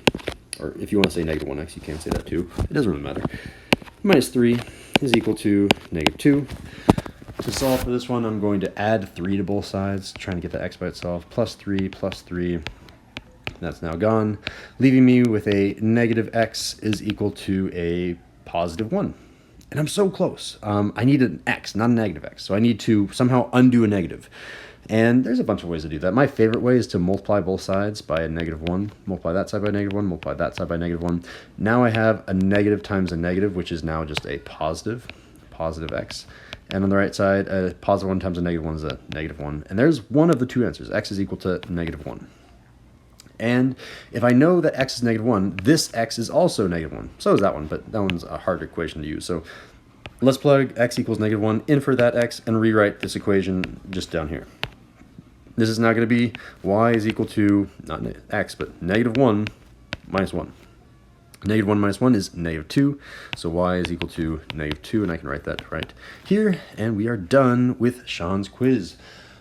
or if you want to say negative 1x, you can say that too. It doesn't really matter. Minus 3 is equal to negative 2. To solve for this one, I'm going to add 3 to both sides, trying to get the x by itself. Plus 3, that's now gone, leaving me with a negative x is equal to a positive 1. And I'm so close. I need an x, not a negative x. So I need to somehow undo a negative. And there's a bunch of ways to do that. My favorite way is to multiply both sides by a negative 1, multiply that side by a negative 1, multiply that side by a negative 1. Now I have a negative times a negative, which is now just a positive x. And on the right side, a positive 1 times a negative 1 is a negative 1. And there's one of the two answers. X is equal to negative 1. And if I know that x is negative 1, this x is also negative 1. So is that one, but that one's a hard equation to use. So let's plug x equals negative 1 in for that x and rewrite this equation just down here. This is now going to be y is equal to, not x, but negative 1 minus 1. Negative 1 minus 1 is negative 2, so y is equal to negative 2, and I can write that right here. And we are done with Sean's quiz.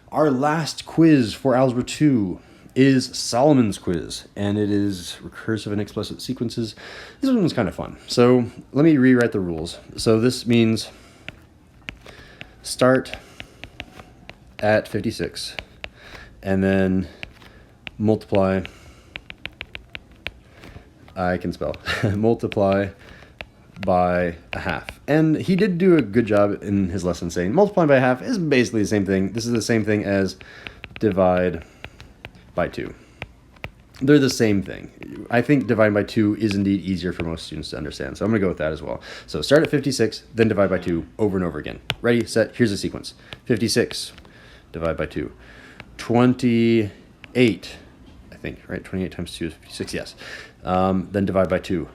Our last quiz for Algebra 2 is Solomon's quiz, and it is recursive and explicit sequences. This one was kind of fun. So let me rewrite the rules. So this means start at 56, and then multiply, I can spell, multiply by a half. And he did do a good job in his lesson saying multiplying by a half is basically the same thing. This is the same thing as divide by 2. They're the same thing. I think dividing by 2 is indeed easier for most students to understand. So I'm going to go with that as well. So start at 56, then divide by 2 over and over again. Ready, set, here's the sequence. 56, divide by 2. 28, I think, right? 28 times 2 is 56, yes. Then divide by 2.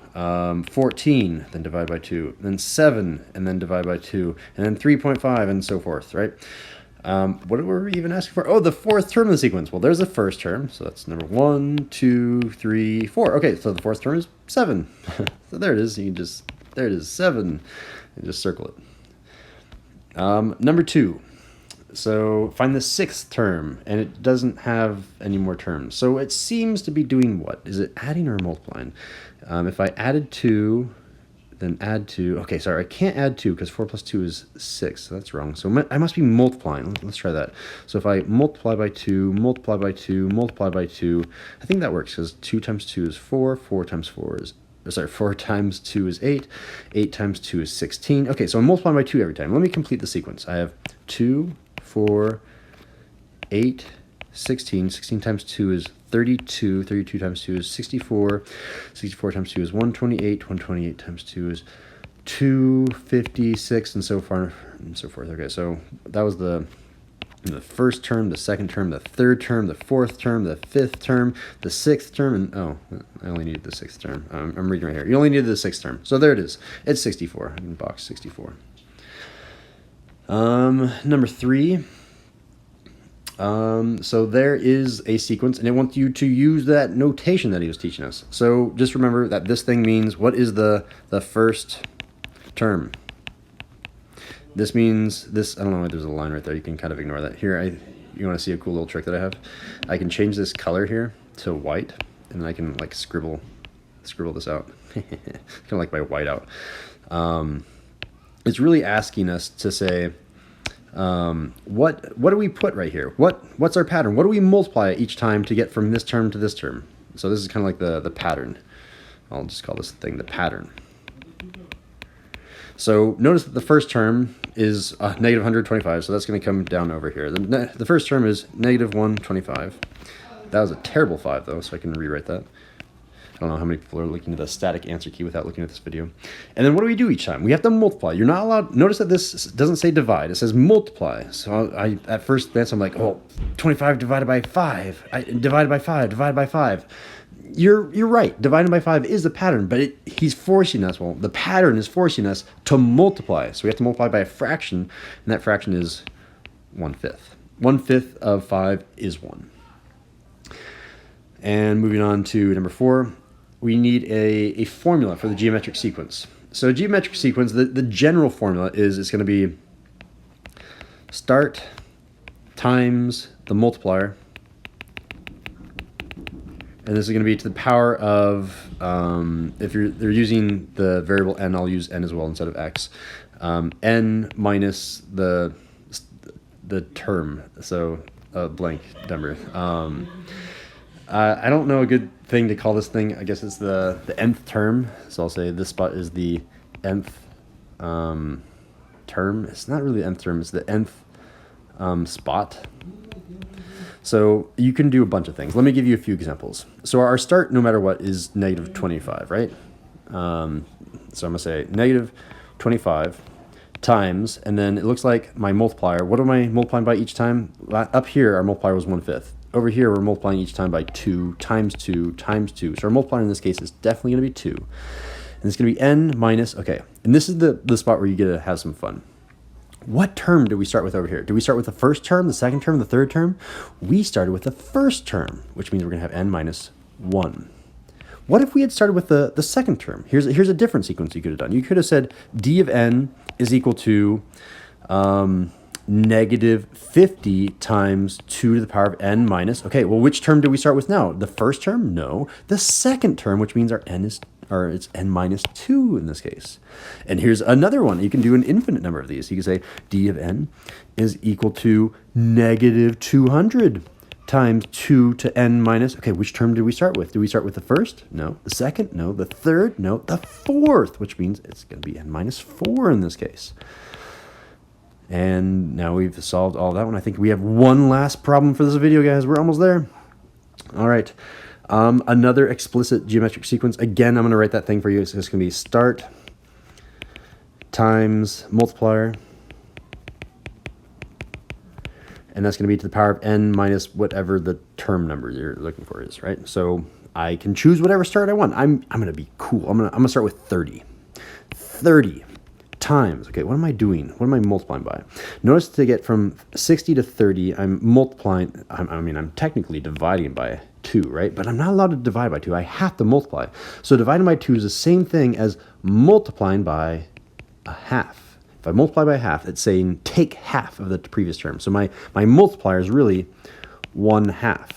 14, then divide by 2. Then 7, and then divide by 2. And then 3.5, and so forth, right? What were we even asking for? Oh, the fourth term of the sequence. Well, there's the first term. So that's number 1, 2, 3, 4. Okay, so the fourth term is 7. So there it is. You can just, there it is, 7. And just circle it. Number 2. So find the sixth term, and it doesn't have any more terms. So it seems to be doing what? Is it adding or multiplying? If I added 2, then add 2. Okay, sorry, I can't add 2 because 4 plus 2 is 6. So that's wrong. So I must be multiplying. Let's try that. So if I multiply by 2, multiply by 2, multiply by 2, I think that works because 2 times 2 is 4. 4 times 4 is, sorry, 4 times 2 is 8. 8 times 2 is 16. Okay, so I'm multiplying by 2 every time. Let me complete the sequence. I have 2, 4, 8, 16. 16 times 2 is 32. 32 times 2 is 64. 64 times 2 is 128. 128 times 2 is 256, and so far and so forth. Okay, so that was the first term, the second term, the third term, the fourth term, the fifth term, the sixth term, and oh, I only needed the sixth term. I'm reading right here. You only needed the sixth term. So there it is. It's 64. In box 64. Number 3. So there is a sequence, and it wants you to use that notation that he was teaching us. So just remember that this thing means, what is the first term? This means this, I don't know, there's a line right there. You can kind of ignore that. Here, you want to see a cool little trick that I have? I can change this color here to white, and then I can like scribble this out. Kind of like my whiteout. It's really asking us to say, what do we put right here? What's our pattern? What do we multiply each time to get from this term to this term? So this is kind of like the pattern. I'll just call this thing the pattern. So notice that the first term is negative 125, so that's going to come down over here. The first term is negative 125. That was a terrible 5 though, so I can rewrite that. I don't know how many people are looking at the static answer key without looking at this video. And then what do we do each time? We have to multiply. You're not allowed, notice that this doesn't say divide, it says multiply. So I at first glance, I'm like, oh, 25 divided by 5, divided by 5, divided by 5. You're right, dividing by 5 is the pattern, but he's forcing us, well, the pattern is forcing us to multiply. So we have to multiply by a fraction, and that fraction is 1/5. 1/5 of 5 is 1. And moving on to number 4. We need a formula for the geometric sequence. So geometric sequence, the general formula is it's going to be start times the multiplier. And this is going to be to the power of, if they're using the variable n, I'll use n as well instead of x. N minus the term, so blank number. I don't know a good thing to call this thing. I guess it's the nth term. So I'll say this spot is the nth term. It's not really the nth term. It's the nth spot. So you can do a bunch of things. Let me give you a few examples. So our start, no matter what, is negative 25, right? So I'm going to say negative 25 times, and then it looks like my multiplier. What am I multiplying by each time? Up here, our multiplier was 1/5. Over here, we're multiplying each time by 2 times 2 times 2. So our multiplier in this case is definitely going to be 2. And it's going to be n minus, okay. And this is the spot where you get to have some fun. What term did we start with over here? Did we start with the first term, the second term, the third term? We started with the first term, which means we're going to have n minus 1. What if we had started with the second term? Here's a different sequence you could have done. You could have said d of n is equal to negative 50 times 2 to the power of n minus, okay, well, which term do we start with now? The first term? No. The second term, which means our n is, or it's n minus 2 in this case. And here's another one. You can do an infinite number of these. You can say d of n is equal to negative 200 times 2 to n minus, okay, which term did we start with? Did we start with the first? No. The second? No. The third? No. The fourth, which means it's going to be n minus 4 in this case. And now we've solved all that one. I think we have one last problem for this video, guys. We're almost there. All right. Another explicit geometric sequence. Again, I'm going to write that thing for you. So it's going to be start times multiplier. And that's going to be to the power of n minus whatever the term number you're looking for is, right? So I can choose whatever start I want. I'm going to be cool. I'm going to start with 30. 30 times. Okay, what am I doing? What am I multiplying by? Notice to get from 60 to 30, I'm multiplying. I'm technically dividing by 2, right? But I'm not allowed to divide by 2. I have to multiply. So dividing by 2 is the same thing as multiplying by a half. If I multiply by half, it's saying take half of the previous term. So my multiplier is really 1/2.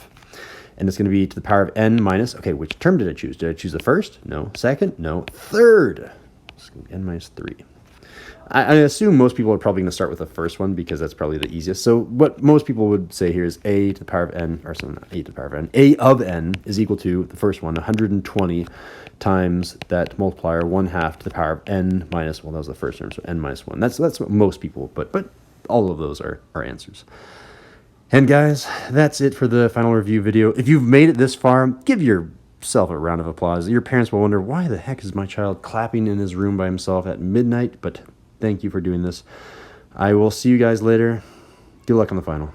And it's going to be to the power of n minus, okay, which term did I choose? Did I choose the first? No. Second? No. Third. It's going to be n minus 3. I assume most people are probably going to start with the first one because that's probably the easiest. So what most people would say here is a to the power of n, or something, not a to the power of n. A of n is equal to the first one, 120 times that multiplier, 1/2 to the power of n minus, well, that was the first term, so n minus 1. That's what most people, but all of those are answers. And guys, that's it for the final review video. If you've made it this far, give yourself a round of applause. Your parents will wonder, why the heck is my child clapping in his room by himself at midnight? But thank you for doing this. I will see you guys later. Good luck on the final.